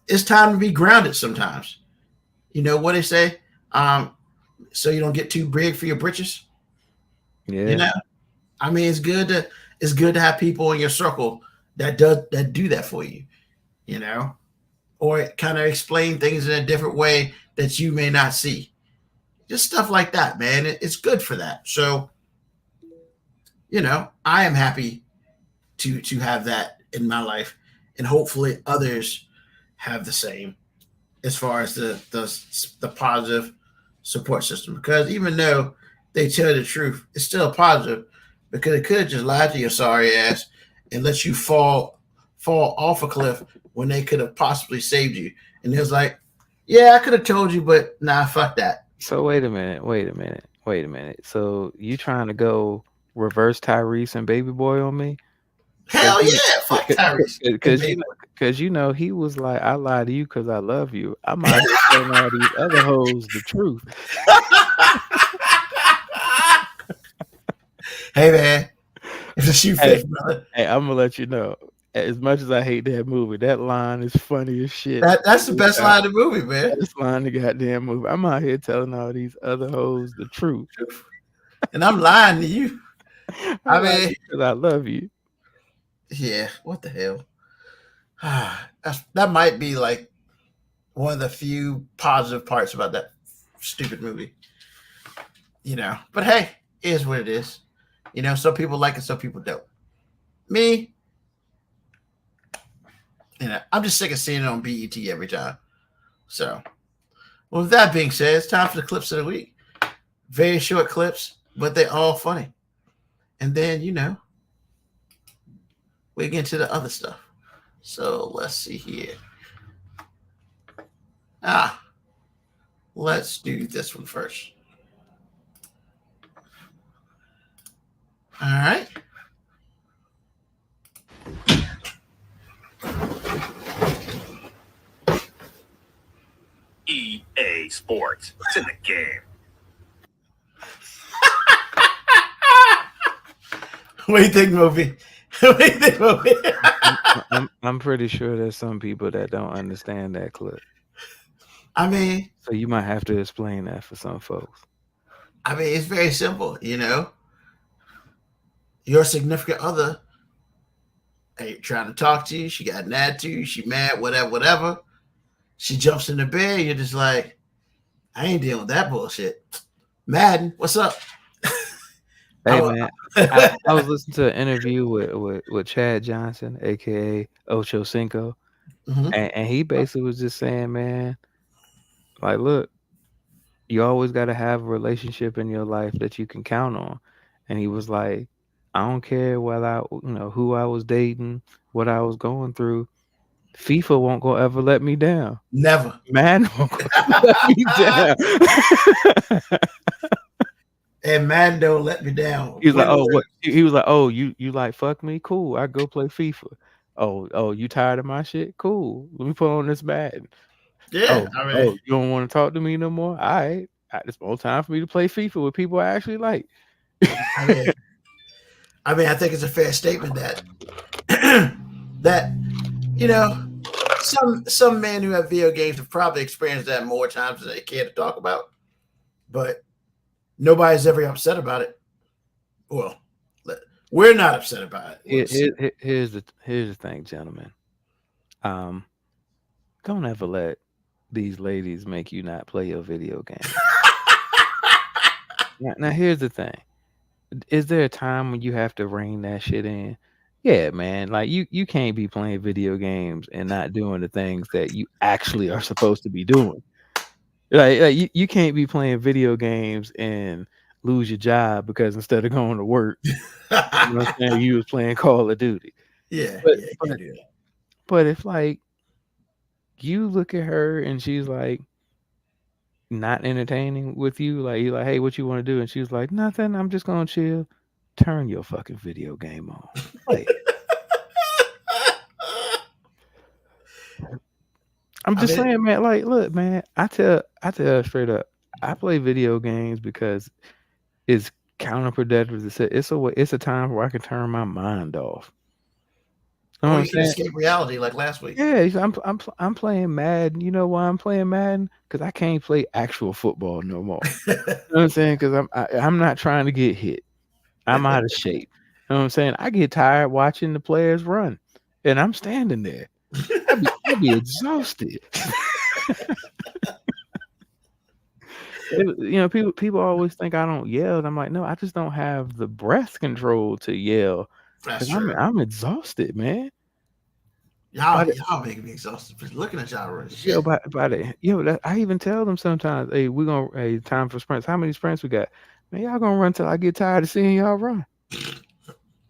it's time to be grounded sometimes. You know what they say? So you don't get too big for your britches. Yeah. I mean, it's good to have people in your circle that do that for you, or kind of explain things in a different way that you may not see. Just stuff like that, man. It's good for that. So, I am happy to have that in my life, and hopefully others have the same as far as the positive support system. Because even though they tell you the truth, it's still positive because it could just lie to your sorry ass and let you fall off a cliff when they could have possibly saved you. And it was like, yeah, I could have told you, but nah, fuck that. So wait a minute. So you trying to go reverse Tyrese and Baby Boy on me? Hell yeah, fuck Tyrese. Because he was like, I lie to you because I love you. I'm out here telling all these other hoes the truth. Hey man, it's a shoe fix, brother. Hey, I'm gonna let you know. As much as I hate that movie, that line is funny as shit. That's the best line of the movie, man. Best line of the goddamn movie. I'm out here telling all these other hoes the truth, and I'm lying to you. I mean, because I love you. Yeah, what the hell? That might be like one of the few positive parts about that stupid movie. But hey, it is what it is. Some people like it, some people don't. Me, I'm just sick of seeing it on BET every time. So, with that being said, it's time for the clips of the week. Very short clips, but they're all funny. And then, we get into the other stuff. So, let's see here. Let's do this one first. All right. EA Sports. It's in the game. What do you think, Moby? What do you think, Moby? I'm pretty sure there's some people that don't understand that clip. I mean, so you might have to explain that for some folks. I mean, it's very simple, Your significant other ain't trying to talk to you. She got an attitude. She mad, whatever. She jumps in the bed. You're just like, I ain't dealing with that bullshit. Madden, what's up? Hey, man, I was listening to an interview with Chad Johnson, a.k.a. Ocho Cinco, and he basically was just saying, man, like, look, you always got to have a relationship in your life that you can count on. And he was like, I don't care who I was dating, what I was going through. FIFA won't go ever let me down. Never. Man won't go let me down. And man don't let me down. He was like, oh, what? He was like, oh, you like fuck me? Cool. I go play FIFA. Oh, you tired of my shit? Cool. Let me put on this Madden. Yeah. You don't want to talk to me no more? All right. It's more time for me to play FIFA with people I actually like. I think it's a fair statement that some men who have video games have probably experienced that more times than they care to talk about, but nobody's ever upset about it. Well, we're not upset about it. Here's the thing, gentlemen. Don't ever let these ladies make you not play your video game. Now, here's the thing. Is there a time when you have to rein that shit in? Yeah, man. Like you can't be playing video games and not doing the things that you actually are supposed to be doing. Like you can't be playing video games and lose your job because instead of going to work, you was playing Call of Duty. Yeah, but if like you look at her and she's like not entertaining with you, like you're like, hey, what you want to do? And she's like, nothing. I'm just gonna chill. Turn your fucking video game on. Like, I'm just saying, man. Like, look, man. I tell her straight up. I play video games because it's counterproductive. It's a time where I can turn my mind off. You can escape reality like last week. Yeah, I'm playing Madden. You know why I'm playing Madden? Because I can't play actual football no more. You know what I'm saying? Because I'm not trying to get hit. I'm out of shape. You know what I'm saying? I get tired watching the players run, and I'm standing there. I'd be exhausted. People always think I don't yell. And I'm like, no, I just don't have the breath control to yell. That's true. I'm exhausted, man. Y'all make me exhausted just looking at y'all running shit. I even tell them sometimes, hey, time for sprints. How many sprints we got? Man, y'all gonna run till I get tired of seeing y'all run.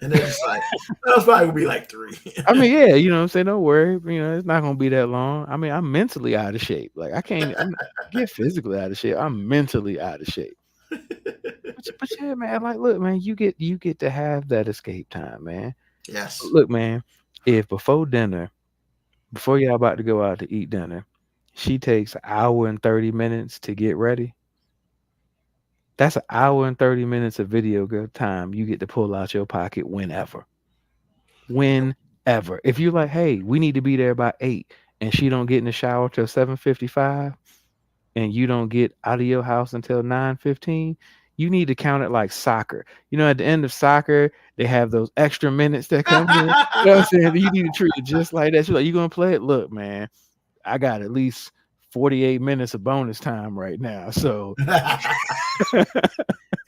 And they're just like, that was probably gonna be like 3. I mean, yeah, you know what I'm saying? Don't worry. It's not gonna be that long. I mean, I'm mentally out of shape. Like I'm get physically out of shape. I'm mentally out of shape. But yeah, man, like look, man, you get to have that escape time, man. Yes. Look, man, if before y'all about to go out to eat dinner, she takes an hour and 30 minutes to get ready, that's an hour and 30 minutes of video time you get to pull out your pocket whenever. Whenever. If you're like, hey, we need to be there by 8 and she don't get in the shower till 7:55 and you don't get out of your house until 9:15, you need to count it like soccer. You know, at the end of soccer, they have those extra minutes that come in. You know what I'm saying? You need to treat it just like that. She's like, you gonna play it? Look, man, I got at least 48 minutes of bonus time right now. So I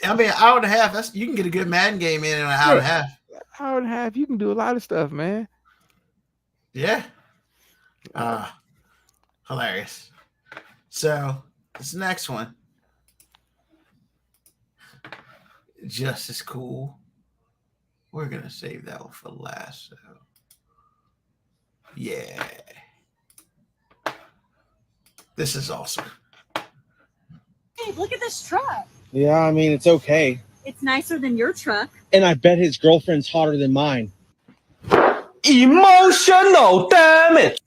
mean, an hour and a half, that's you can get a good Madden game in an hour and a half. hour and a half, you can do a lot of stuff, man. Yeah. Hilarious. So this next one, just as cool. We're gonna save that one for last. So yeah. This is awesome. Hey, look at this truck. Yeah, I mean, it's okay. It's nicer than your truck. And I bet his girlfriend's hotter than mine. Emotional damage.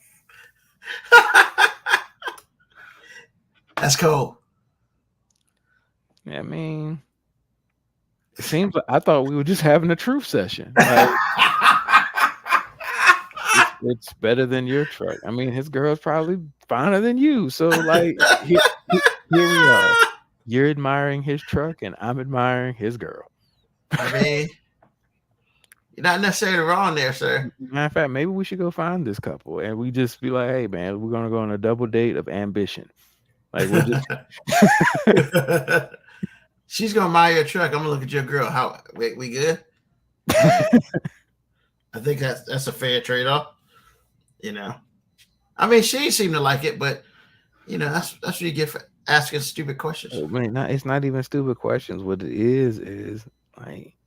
That's cool. Yeah, I mean, it seems like I thought we were just having a truth session. Like, it's better than your truck. I mean, his girl's probably finer than you. So, like, here we are. You're admiring his truck, and I'm admiring his girl. I mean, you're not necessarily wrong there, sir. Matter of fact, maybe we should go find this couple, and we just be like, "Hey, man, we're gonna go on a double date of ambition." Like, we'll just. She's gonna buy your truck. I'm gonna look at your girl. How we good? I think that's a fair trade-off. You know, I mean, she seemed to like it, but you know, that's what you get for asking stupid questions. I mean, it's not even stupid questions. What it is like,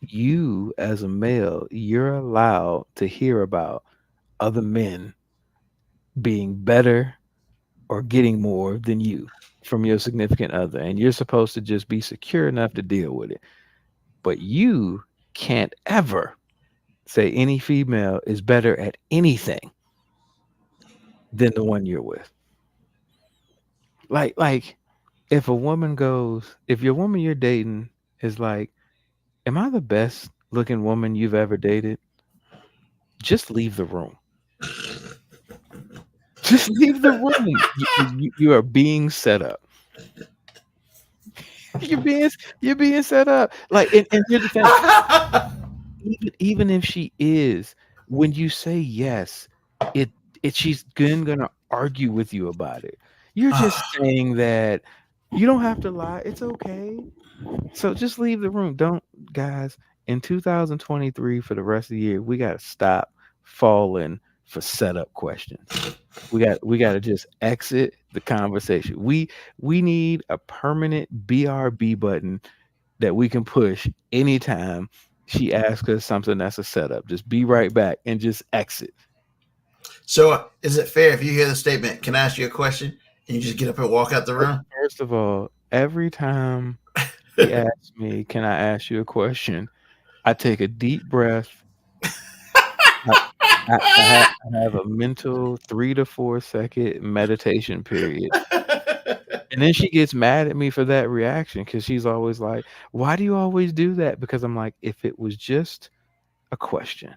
you as a male, you're allowed to hear about other men being better or getting more than you from your significant other, and you're supposed to just be secure enough to deal with it. But you can't ever say any female is better at anything than the one you're with. Like if your woman you're dating is like, am I the best looking woman you've ever dated? Just leave the room. Just leave the room. You are being set up. You're being set up. Like, and here's the thing. Even if she is, when you say yes, she's gonna argue with you about it. You're just saying that you don't have to lie. It's okay. So just leave the room. Don't, guys, in 2023 for the rest of the year, we gotta stop falling for setup questions. We got to just exit the conversation. We need a permanent BRB button that we can push anytime she asks us something that's a setup. Just be right back and just exit. So is it fair if you hear the statement, can I ask you a question? And you just get up and walk out the room? First of all, every time he asks me, can I ask you a question? I take a deep breath. I have a mental 3 to 4 second meditation period. And then she gets mad at me for that reaction because she's always like, why do you always do that? Because I'm like, if it was just a question,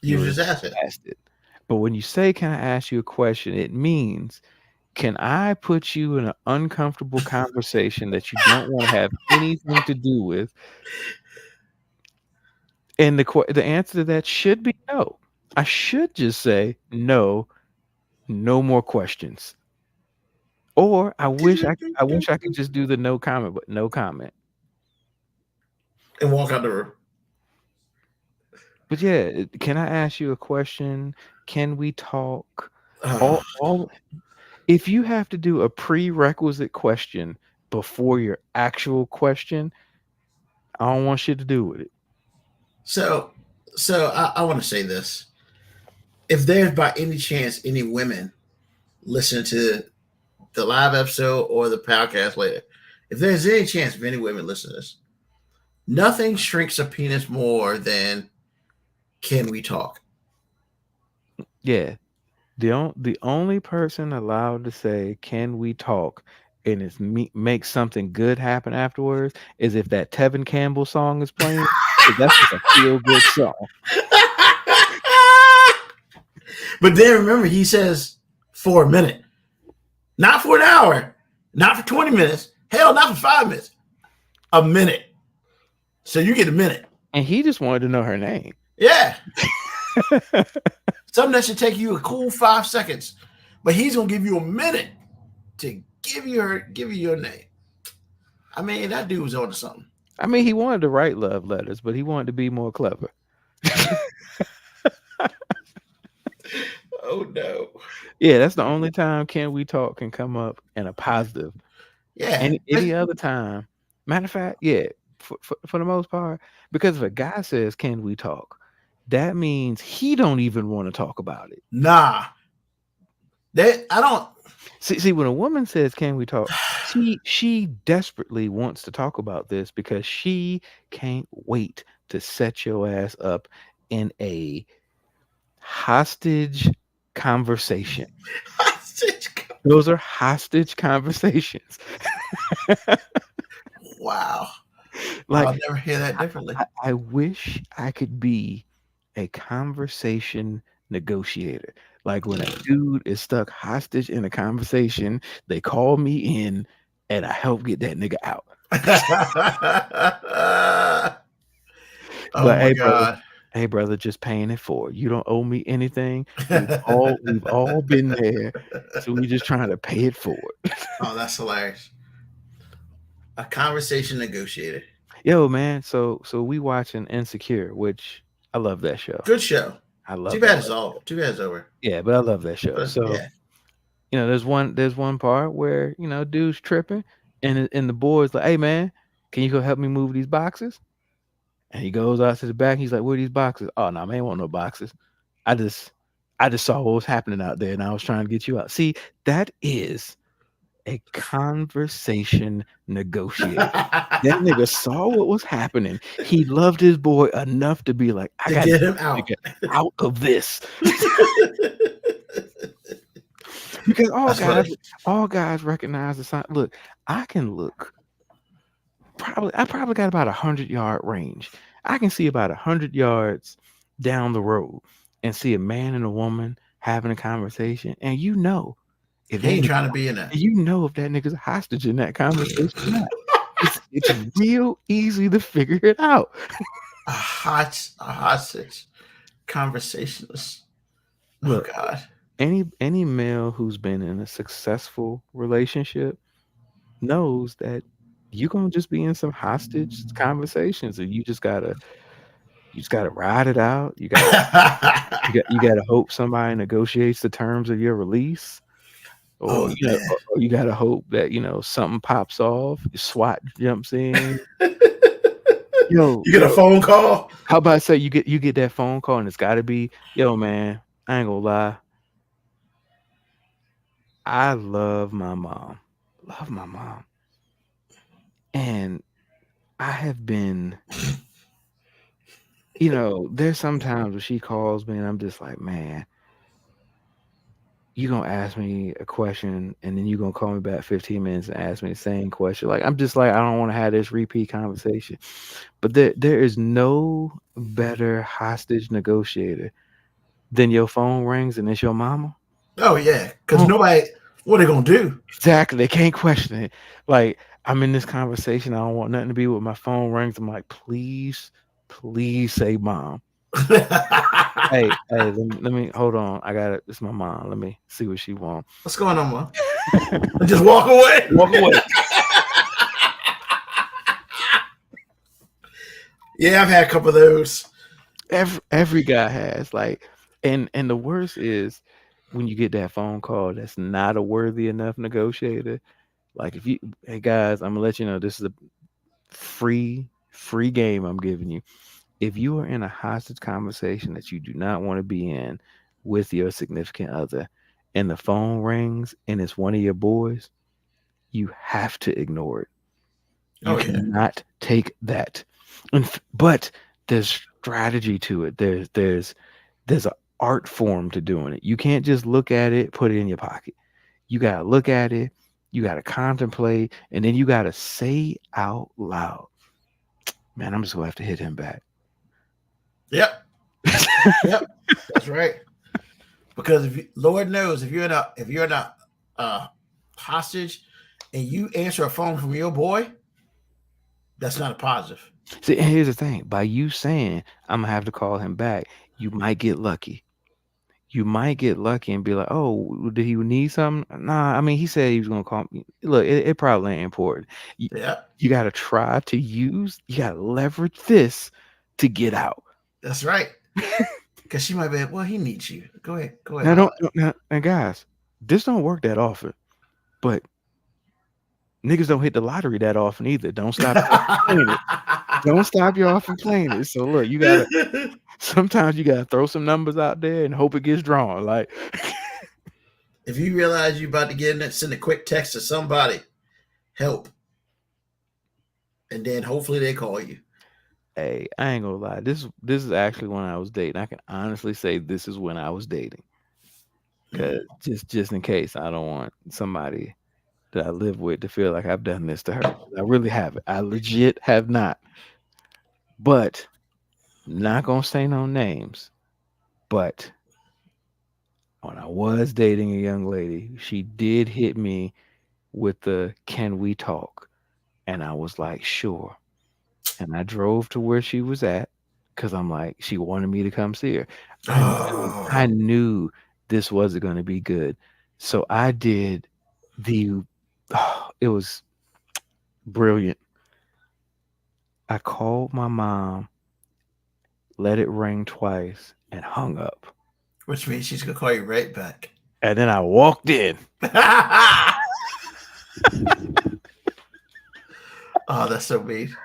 you just asked it. But when you say, can I ask you a question? It means, can I put you in an uncomfortable conversation that you don't want to have anything to do with? And the answer to that should be no. I should just say no more questions. Or I wish I could just do the no comment, but no comment. And walk out the room. But yeah, can I ask you a question? Can we talk? If you have to do a prerequisite question before your actual question, I don't want shit to do with it. So I want to say this. If there's by any chance any women listening to the live episode or the podcast later, if there's any chance of any women listening to this, nothing shrinks a penis more than Can we talk? Yeah. The only person allowed to say, "Can we talk?" and make something good happen afterwards is if that Tevin Campbell song is playing. 'Cause that's just a feel good song. But then remember, he says for a minute, not for an hour, not for 20 minutes, hell, not for 5 minutes, a minute. So you get a minute. And he just wanted to know her name. Yeah. Something that should take you a cool 5 seconds, but he's gonna give you a minute to give you your name. I mean, that dude was onto something. I mean, he wanted to write love letters, but he wanted to be more clever. Oh no. Yeah, that's the only time "Can we talk" can come up in a positive. Yeah. Any other time. Matter of fact, yeah, for the most part, because if a guy says, "Can we talk?" that means he don't even want to talk about it. Nah. I don't see when a woman says, "Can we talk?" she desperately wants to talk about this because she can't wait to set your ass up in a hostage conversation. Those are hostage conversations. Wow. Like, I'll never hear that differently. I wish I could be a conversation negotiator. Like when a dude is stuck hostage in a conversation, they call me in and I help get that nigga out. Oh But my God. Hey brother, just paying it forward. You don't owe me anything. We've all been there. So we just trying to pay it forward. Oh, that's hilarious. A conversation negotiator. Yo, man. So we watching Insecure, which I love that show. Good show. I love. Too bad it's all. Too bad it's over. Yeah, but I love that show. But, so yeah. there's one part where dude's tripping, and the boy's like, "Hey man, can you go help me move these boxes?" And he goes out to the back. He's like, "Where are these boxes?" "Oh no, man, I ain't want no boxes. I just saw what was happening out there, and I was trying to get you out." See, that is a conversation negotiator. That nigga saw what was happening. He loved his boy enough to be like, "I got to get him out. Out of this." Because all guys recognize the sign. Look, I can look. I probably got about 100-yard range. I can see about 100 yards down the road and see a man and a woman having a conversation, and if he ain't trying to be in that. if that nigga's a hostage in that conversation or not. It's real easy to figure it out. A hostage conversationalist. Look, oh God. Any male who's been in a successful relationship knows that you're gonna just be in some hostage conversations, and you just gotta ride it out. You gotta hope somebody negotiates the terms of your release, or or you gotta hope that something pops off. SWAT jumps in. Yo, you get a phone call. How about say you get that phone call and it's got to be, "Yo, man, I ain't gonna lie. I love my mom. And I have been, there's sometimes when she calls me and I'm just like, man, you gonna ask me a question and then you gonna call me back 15 minutes and ask me the same question." Like, I'm just like, I don't want to have this repeat conversation. But there is no better hostage negotiator than your phone rings and it's your mama. Oh yeah, because nobody, what are they gonna do? Exactly, they can't question it. Like, I'm in this conversation, I don't want nothing to be with my phone rings. I'm like, please say mom. hey, let me hold on. I got it. It's my mom. Let me see what she wants. What's going on, mom? Just walk away. Yeah, I've had a couple of those. Every guy has, like, and the worst is when you get that phone call that's not a worthy enough negotiator. Like, hey guys, I'm gonna let you know this is a free game I'm giving you. If you are in a hostage conversation that you do not want to be in with your significant other, and the phone rings and it's one of your boys, you have to ignore it. You cannot take that. But there's strategy to it. There's an art form to doing it. You can't just look at it, put it in your pocket. You gotta look at it, you gotta contemplate, and then you gotta say out loud. Man, I'm just gonna have to hit him back. Yep. Yep. That's right. Because if Lord knows if you're in a hostage and you answer a phone from your boy, that's not a positive. See, and here's the thing: by you saying I'm gonna have to call him back, you might get lucky. You might get lucky and be like, "Oh, did he need something?" Nah, I mean, he said he was gonna call me. Look, it probably ain't important. Yeah, You got to try to use. You got to leverage this to get out. that's right. Because she might be, well, he needs you. Go ahead. Now, and guys, this don't work that often, but niggas don't hit the lottery that often either. Don't stop playing it. Don't stop y'all from playing it. So look, you gotta. Sometimes you gotta throw some numbers out there and hope it gets drawn. Like, if you realize you're about to get in it, send a quick text to somebody, help, and then hopefully they call you. Hey, I ain't gonna lie. This is actually when I was dating. I can honestly say this is when I was dating. Cause just in case I don't want somebody that I live with to feel like I've done this to her. I really haven't. I legit have not. But not gonna say no names. But when I was dating a young lady, she did hit me with the "can we talk?" And I was like, sure. And I drove to where she was at because I'm like, she wanted me to come see her. I knew this wasn't going to be good. So I did it was brilliant. I called my mom, let it ring twice, and hung up. Which means she's going to call you right back. And then I walked in. Oh, that's so mean.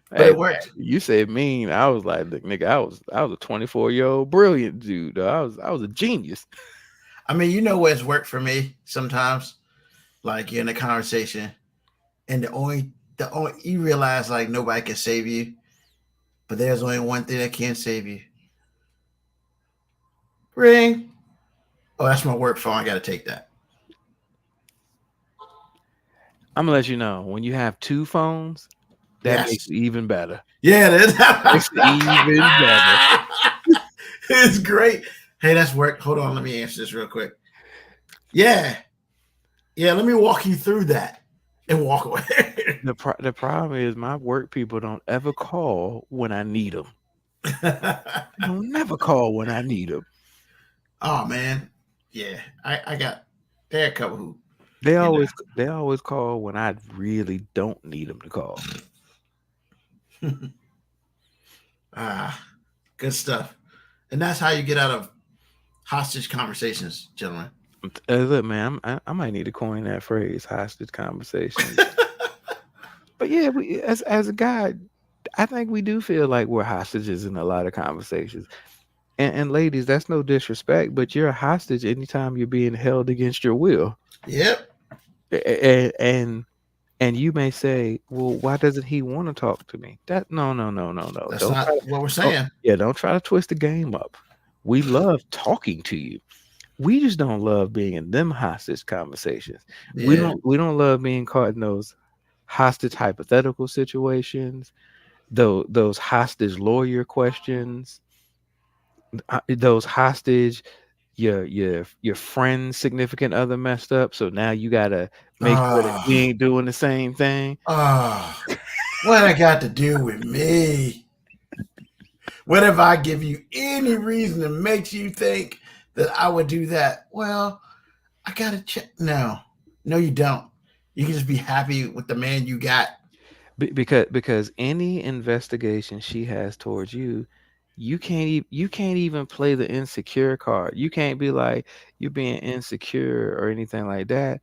But Hey, it worked. You said mean. I was like, nigga, I was a 24-year-old brilliant dude. I was a genius. I mean, you know what's worked for me sometimes? Like you're in a conversation and the only you realize like nobody can save you, but there's only one thing that can save you. Ring. Oh, that's my work phone. I gotta take that. I'm gonna let you know when you have two phones, that makes it even better. Yeah, it is. Makes it even better. It's great. Hey, that's work. Hold on, let me answer this real quick. Yeah, let me walk you through that and walk away. The problem is my work people don't ever call when I need them. They don't never call when I need them. Oh man, yeah, I got there a couple who they always call when I really don't need them to call. Good stuff. And that's how you get out of hostage conversations, gentlemen. Look, man, I might need to coin that phrase, hostage conversations. But yeah, we as a guy, I think we do feel like we're hostages in a lot of conversations. And ladies, that's no disrespect, but you're a hostage anytime you're being held against your will. Yep. And you may say, well, why doesn't he want to talk to me? No. That's don't not what we're saying. Don't try to twist the game up. We love talking to you. We just don't love being in them hostage conversations. Yeah. We don't love being caught in those hostage hypothetical situations, those hostage lawyer questions, those hostage your friend's significant other messed up, so now you gotta make sure that we ain't doing the same thing. What I got to do with me? What if I give you any reason that makes you think that I would do that? Well, I gotta check. No, you don't. You can just be happy with the man you got. Because any investigation she has towards you, you can't even play the insecure card. You can't be like you're being insecure or anything like that,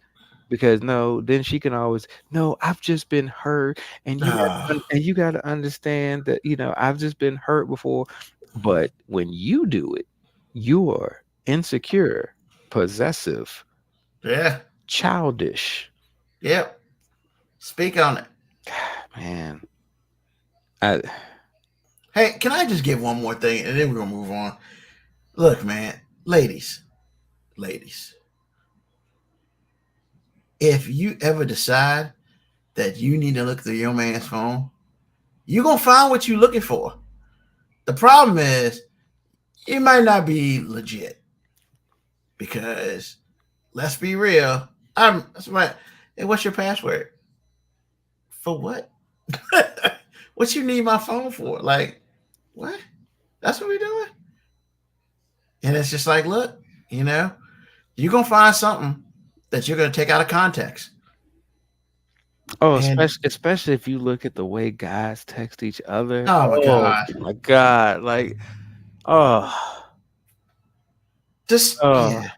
because then she can always, no, I've just been hurt, and you got to understand that I've just been hurt before. But when you do it, you are insecure, possessive, childish. Yep. Speak on it. Man, Hey, can I just give one more thing and then we're gonna move on? Look, man, ladies, if you ever decide that you need to look through your man's phone, you're gonna find what you're looking for. The problem is it might not be legit because let's be real. That's right. Hey, what's your password? For what? What you need my phone for? Like, what? That's what we're doing? And it's just like, look, you're gonna find something that you're gonna take out of context. Oh, And especially if you look at the way guys text each other. oh my Oh god. my God. Like, oh, Just oh. yeah.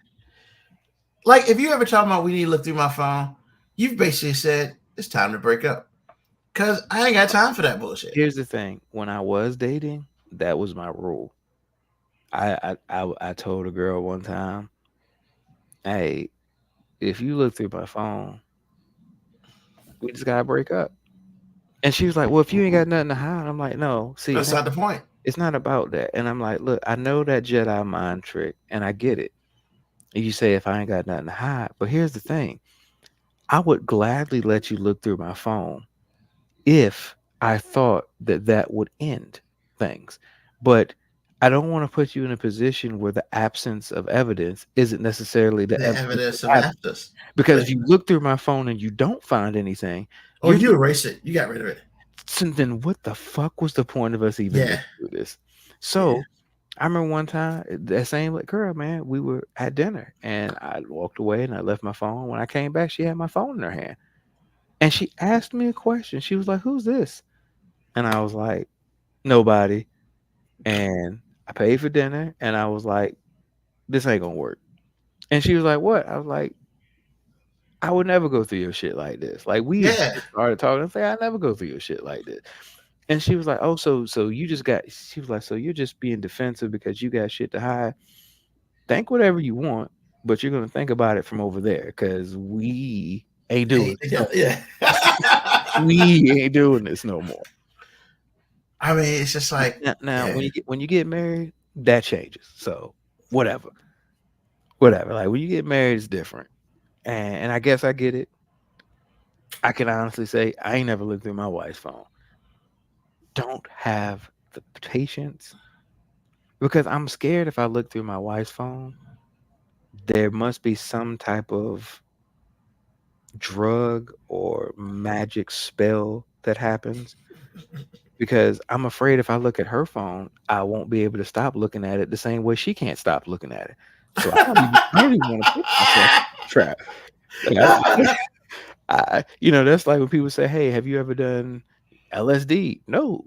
Like if you ever talk about we need to look through my phone, you've basically said it's time to break up. Cause I ain't got time for that bullshit. Here's the thing. When I was dating, that was my rule. I told a girl one time, hey, if you look through my phone, we just gotta break up. And she was like, well, if you ain't got nothing to hide, I'm like, no, see, That's not the point. it's not about that. And I'm like, look, I know that Jedi mind trick, and I get it. And you say if I ain't got nothing to hide, but here's the thing: I would gladly let you look through my phone if I thought that that would end things. But I don't want to put you in a position where the absence of evidence isn't necessarily the The evidence evidence of of absence. absence. Because if you look through my phone and you don't find anything, Or you're you erase it. You got rid of it. so then what the fuck was the point of us even Yeah. going through this? So I remember one time that same girl, man, we were at dinner and I walked away and I left my phone. When I came back, she had my phone in her hand. And she asked me a question. She was like, who's this? And I was like, nobody. And I paid for dinner and I was like, this ain't gonna work. And she was like, what? I was like, I would never go through your shit like this. Like we had Yeah. started talking and say, I never go through your shit like this. And she was like, oh, so you just got, she was like, so you're just being defensive because you got shit to hide. Think whatever you want, but you're gonna think about it from over there because we ain't doing this. Yeah. We ain't doing this no more. I mean, it's just like Now when you get married, that changes. So whatever. Like when you get married, it's different. And I guess I get it. I can honestly say I ain't never looked through my wife's phone. Don't have the patience because I'm scared if I look through my wife's phone, there must be some type of drug or magic spell that happens because I'm afraid if I look at her phone, I won't be able to stop looking at it the same way she can't stop looking at it. So I don't even want to put myself in a trap. That's like when people say, "Hey, have you ever done LSD?" No.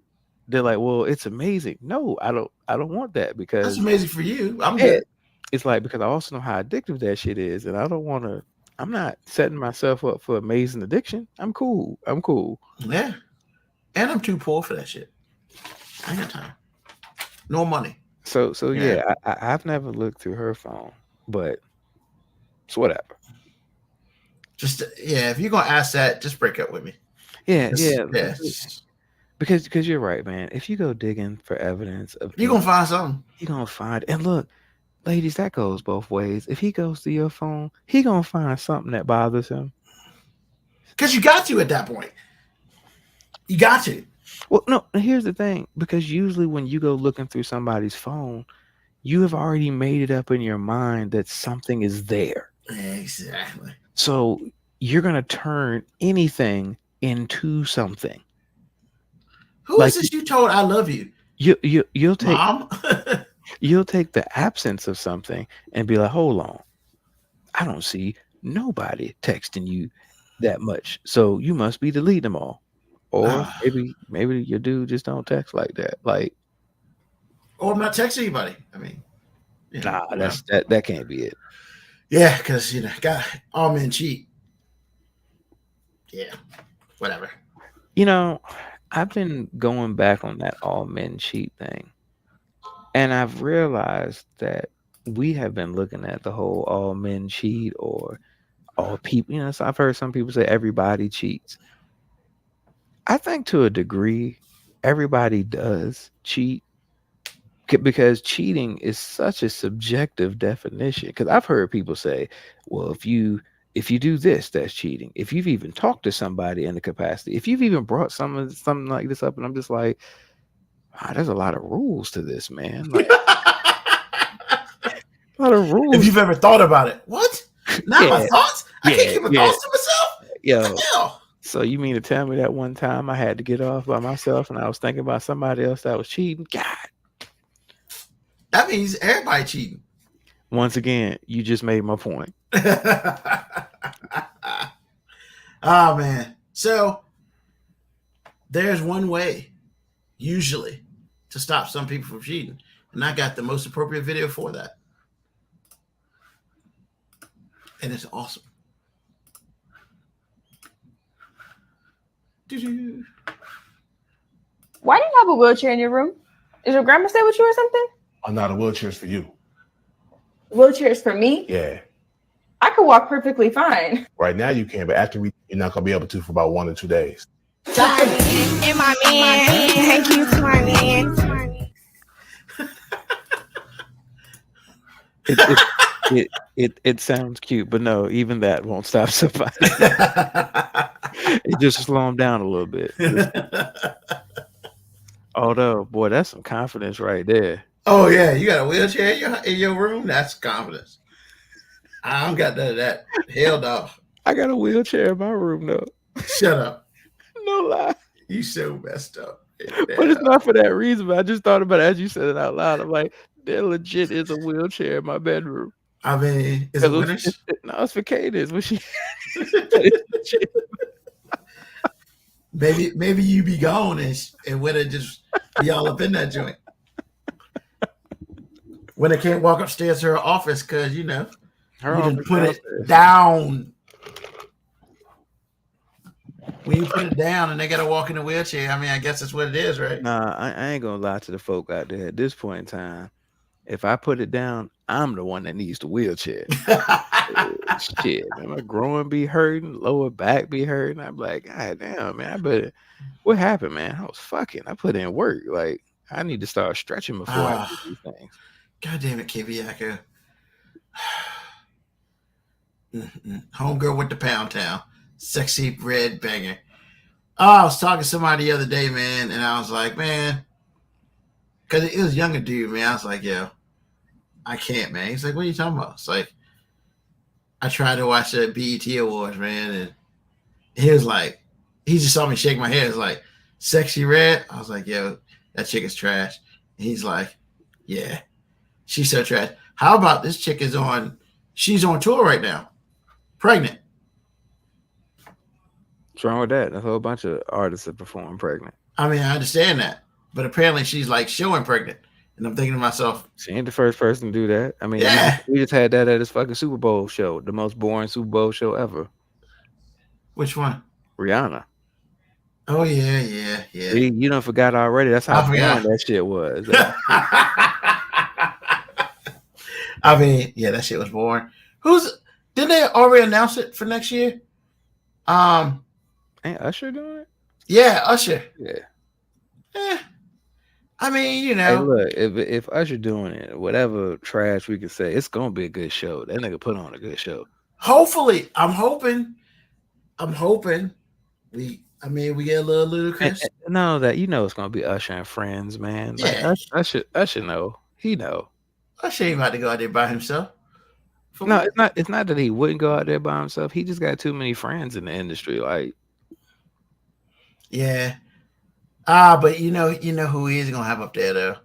They're like, "Well, it's amazing." No, I don't want that because that's amazing for you. I'm good. it's like because I also know how addictive that shit is, and I don't want to. I'm not setting myself up for amazing addiction. I'm cool. Yeah. And I'm too poor for that shit. I ain't got time. No money. So yeah, I've never looked through her phone, but it's whatever. Just if you're gonna ask that, just break up with me. Yeah. Because you're right, man. If you go digging for evidence of you're gonna find something. You're gonna find and look, ladies, that goes both ways. If he goes through your phone, he gonna find something that bothers him. Because you got to at that point. You got to. Well, no, here's the thing. Because usually when you go looking through somebody's phone, you have already made it up in your mind that something is there. Exactly. So you're gonna turn anything into something. Who is this you told I love you? You'll take Mom? You'll take the absence of something and be like, hold on. I don't see nobody texting you that much. So you must be deleting them all. Or maybe your dude just don't text like that. Like, or I'm not texting anybody. I mean, that can't be it. Yeah, because God, all men cheat. Yeah, whatever. I've been going back on that all men cheat thing. And I've realized that we have been looking at the whole all men cheat or all people, so I've heard some people say everybody cheats. I think to a degree, everybody does cheat because cheating is such a subjective definition. Because I've heard people say, well, if you do this, that's cheating. If you've even talked to somebody in the capacity, if you've even brought something like this up, and I'm just like, wow, there's a lot of rules to this, man. Like, a lot of rules. If you've ever thought about it, what? Not my thoughts. I can't keep my thoughts to myself. Yo, what the hell? So you mean to tell me that one time I had to get off by myself and I was thinking about somebody else that was cheating? God. That means everybody cheating. Once again, you just made my point. Oh, man. So there's one way, usually, to stop some people from cheating. And I got the most appropriate video for that. And it's awesome. Why do you have a wheelchair in your room? Is your grandma stay with you or something? Oh, no, the wheelchair's for you. Wheelchair's for me? Yeah. I could walk perfectly fine. Right now you can, but after you're not going to be able to for about 1 or 2 days. And my man. Thank you to my man. It sounds cute, but no, even that won't stop somebody. It just slow them down a little bit. Although, boy, that's some confidence right there. Oh yeah, you got a wheelchair in your room? That's confidence. I don't got none of that. Hell no. I got a wheelchair in my room though. Shut up. No lie. You so messed up. But it's not for that reason. But I just thought about it as you said it out loud. I'm like, there legit is a wheelchair in my bedroom. I mean, is it winners? No, it's for Cadence. When she maybe you be gone and Winter just be all up in that joint. Winter can't walk upstairs to her office because you didn't put it down. When you put it down and they got to walk in a wheelchair, I mean, I guess that's what it is, right? Nah, I ain't gonna lie to the folk out there. At this point in time, if I put it down, I'm the one that needs the wheelchair. Shit, man, my groin be hurting, lower back be hurting. I'm like, God damn, man, what happened, man? I was fucking. I put in work. Like, I need to start stretching before I do these things. God damn it, KBACO. Homegirl with the Pound Town. Sexy red banger. Oh, I was talking to somebody the other day, man, and I was like, man, because it was a younger dude, man. I was like, yo, I can't, man. He's like, what are you talking about? It's like, I tried to watch the BET Awards, man, and he was like, he just saw me shake my head. It's like, sexy red. I was like, yo, that chick is trash. And he's like, yeah, she's so trash. How about this chick she's on tour right now, pregnant. What's wrong with that? A whole bunch of artists that perform pregnant. I mean, I understand that, but apparently she's like showing pregnant, and I'm thinking to myself, she ain't the first person to do that. I mean, yeah, we just had that at his fucking Super Bowl show, the most boring Super Bowl show ever. Which one? Rihanna. Oh yeah. You done forgot already. That's how boring that shit was. I mean, yeah, that shit was boring. Didn't they already announce it for next year? Ain't Usher doing it? Yeah, Usher. Yeah. I mean, Hey, look, if Usher doing it, whatever trash we can say, it's gonna be a good show. That nigga put on a good show. Hopefully, I'm hoping we get a little ludicrous. And none of that, it's gonna be Usher and friends, man. Like, Yeah. Usher know. He know. Usher ain't about to go out there by himself. No, it's not that he wouldn't go out there by himself. He just got too many friends in the industry. Like, yeah. But you know who he is gonna have up there though.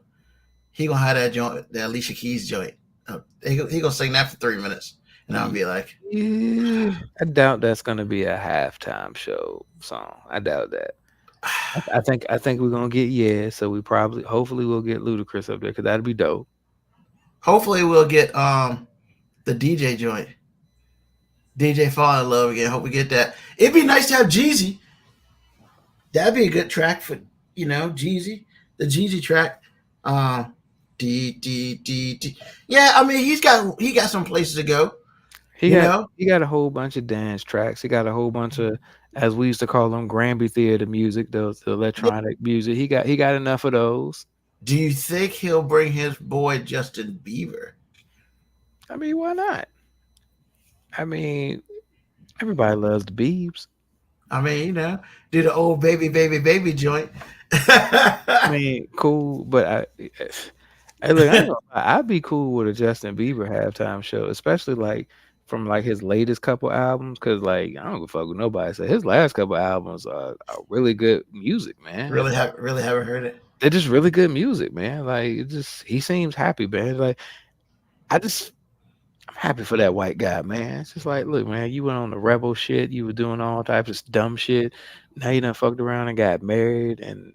He gonna have that joint, the Alicia Keys joint. He gonna sing that for 3 minutes, and I'll be like, yeah, I doubt that's gonna be a halftime show song. I doubt that. I think we're gonna get so hopefully we'll get Ludacris up there because that'd be dope. Hopefully we'll get the DJ joint. DJ Fall in Love Again. Hope we get that. It'd be nice to have Jeezy. That'd be a good track for Jeezy. The Jeezy track. D. Yeah, I mean he got some places to go. He got a whole bunch of dance tracks. He got a whole bunch of as we used to call them, Grammy Theater music, the electronic music. He got enough of those. Do you think he'll bring his boy Justin Bieber? I mean, why not? I mean, everybody loves the Biebs. I mean, do the old baby joint. I mean, cool, but hey, look, I ain't gonna lie, I'd be cool with a Justin Bieber halftime show, especially like from like his latest couple albums, because like I don't give a fuck with nobody. So his last couple albums are really good music, man. really haven't heard it. They're just really good music, man. Like it just he seems happy, man. Like I'm happy for that white guy, man. It's just like, look, man, you went on the rebel shit, you were doing all types of dumb shit. Now you done fucked around and got married, and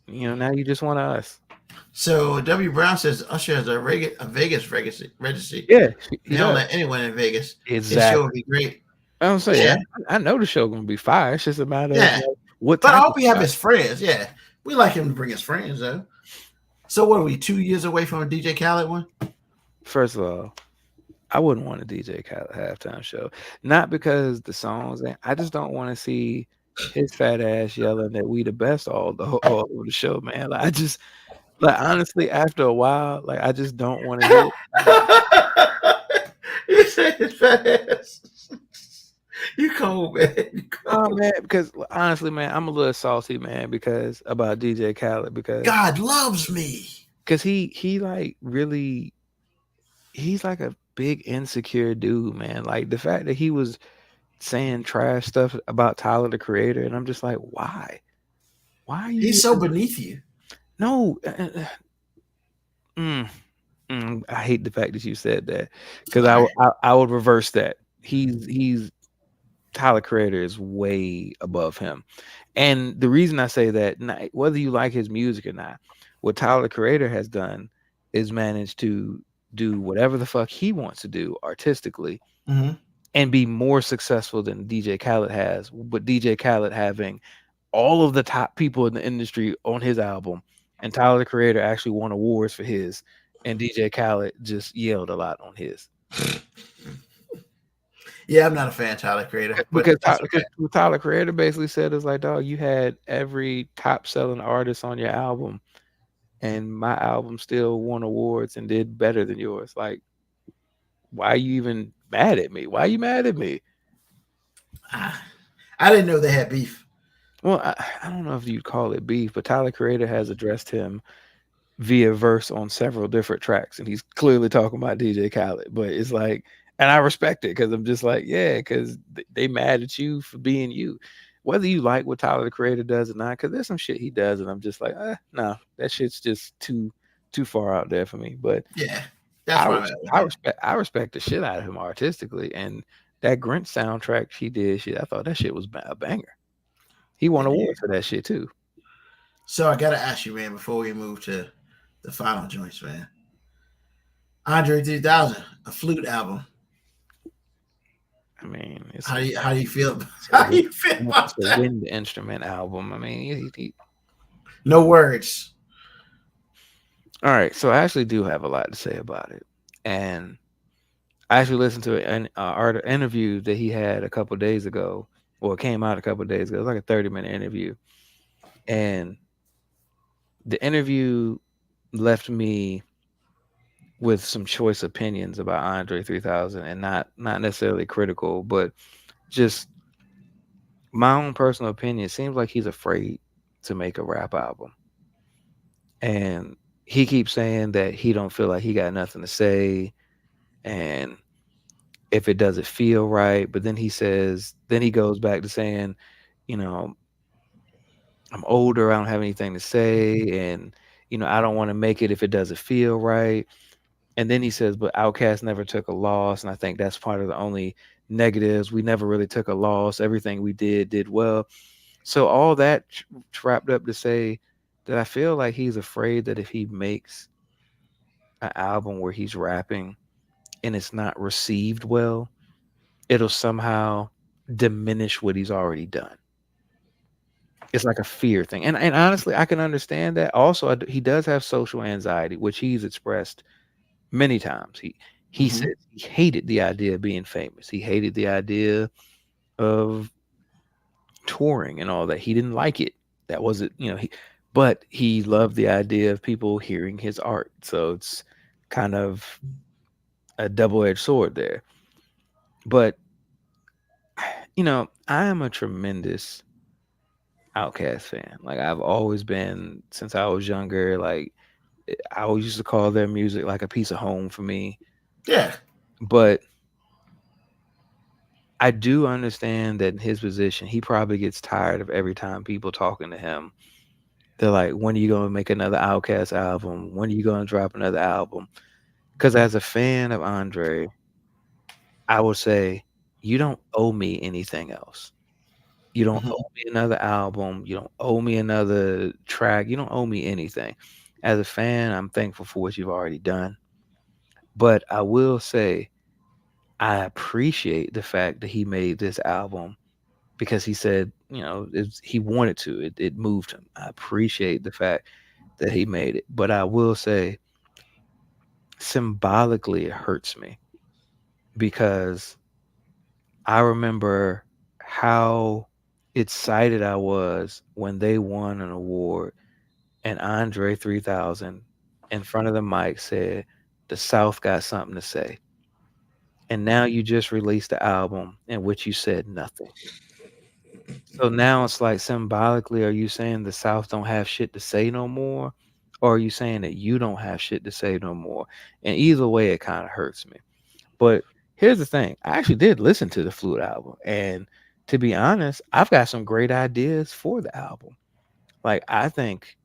now you just want us. So W. Brown says Usher has a Vegas registry. Yeah, he don't let anyone in Vegas. Exactly. His show would be great. I'm saying, yeah. I know the show gonna be fire. It's just a matter of like, what. But I hope he have his friends. Yeah, we like him to bring his friends though. So what are we 2 years away from a DJ Khaled one? First of all, I wouldn't want a DJ Khaled halftime show. Not because the songs, I just don't want to see his fat ass yelling that we the best all over the show, man. Like I just, like honestly, after a while, like I just don't want to hear it. You say his fat ass. You cold, man. You cold. Oh man, because honestly, man, I'm a little salty, man, because about DJ Khaled, because God loves me. Because he like really, he's like a big insecure dude, man. Like the fact that he was saying trash stuff about Tyler the Creator, and I'm just like, why? Why are you? He's so beneath you. No. I hate the fact that you said that, because I would reverse that. He's Tyler Creator is way above him, and the reason I say that, whether you like his music or not, what Tyler Creator has done is managed to do whatever the fuck he wants to do artistically, and be more successful than DJ Khaled has. But DJ Khaled having all of the top people in the industry on his album, and Tyler the Creator actually won awards for his, and DJ Khaled just yelled a lot on his. Yeah, I'm not a fan of Tyler Creator. Because what Tyler Creator basically said is like, dog, you had every top selling artist on your album, and my album still won awards and did better than yours. Like, why are you even mad at me? Why are you mad at me? I didn't know they had beef. Well, I don't know if you'd call it beef, but Tyler Creator has addressed him via verse on several different tracks, and he's clearly talking about DJ Khaled. But it's like, and I respect it, because I'm just like, yeah, because they mad at you for being you. Whether you like what Tyler the Creator does or not, because there's some shit he does, and I'm just like, no, that shit's just too far out there for me. But yeah, I respect the shit out of him artistically, and that Grinch soundtrack he did, shit, I thought that shit was a banger. He won awards for that shit too. So I gotta ask you, man, before we move to the final joints, man. Andre 3000, a flute album. I mean, how do you feel? How do you feel about that? A wind instrument album. I mean, no words. All right, so I actually do have a lot to say about it, and I actually listened to an interview that he had a couple days ago. Well, it came out a couple days ago. It was like a 30-minute interview, and the interview left me with some choice opinions about Andre 3000, and not necessarily critical, but just my own personal opinion. It seems like he's afraid to make a rap album, and he keeps saying that he don't feel like he got nothing to say, and if it doesn't feel right. But then he goes back to saying, I'm older, I don't have anything to say, and I don't want to make it if it doesn't feel right. And then he says, but Outkast never took a loss, and I think that's part of the only negatives. We never really took a loss. Everything we did well. So all that wrapped up to say that I feel like he's afraid that if he makes an album where he's rapping and it's not received well, it'll somehow diminish what he's already done. It's like a fear thing. And honestly, I can understand that. Also, he does have social anxiety, which he's expressed many times. He said he hated the idea of being famous. He hated the idea of touring and all that. He didn't like it. That wasn't, but he loved the idea of people hearing his art. So it's kind of a double-edged sword there. But I am a tremendous Outkast fan. Like I've always been since I was younger. Like I always used to call their music like a piece of home for me. Yeah. But I do understand that in his position, he probably gets tired of every time people talking to him. They're like, when are you going to make another Outkast album? When are you going to drop another album? Because as a fan of Andre, I would say, you don't owe me anything else. You don't owe me another album. You don't owe me another track. You don't owe me anything. As a fan, I'm thankful for what you've already done. But I will say, I appreciate the fact that he made this album because he said, he wanted to. It moved him. I appreciate the fact that he made it. But I will say, symbolically, it hurts me because I remember how excited I was when they won an award and Andre 3000 in front of the mic said, "The South got something to say." And now you just released the album in which you said nothing. So now it's like symbolically, are you saying the South don't have shit to say no more? Or are you saying that you don't have shit to say no more? And either way, it kind of hurts me. But here's the thing. I actually did listen to the Flute album. And to be honest, I've got some great ideas for the album. Like, I think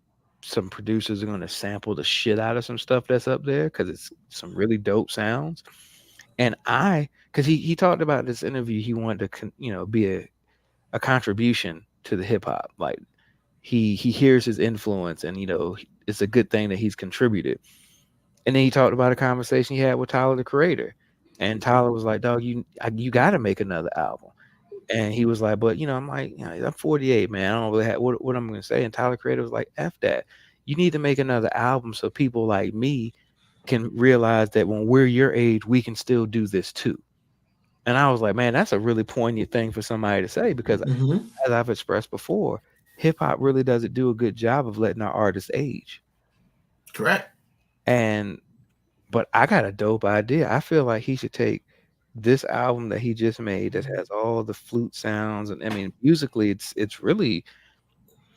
some producers are going to sample the shit out of some stuff that's up there because it's some really dope sounds. And because he talked about this interview, he wanted to, be a contribution to the hip hop. Like he hears his influence, and it's a good thing that he's contributed. And then he talked about a conversation he had with Tyler the Creator, and Tyler was like, "Dog, you got to make another album." And he was like, "But I'm like, I'm 48, man. I don't really have what I'm going to say." And Tyler the Creator was like, "F that. You need to make another album so people like me can realize that when we're your age, we can still do this too." And I was like, man, that's a really poignant thing for somebody to say because as I've expressed before, hip hop really doesn't do a good job of letting our artists age. Correct. But I got a dope idea. I feel like he should take this album that he just made that has all the flute sounds, and I mean musically it's really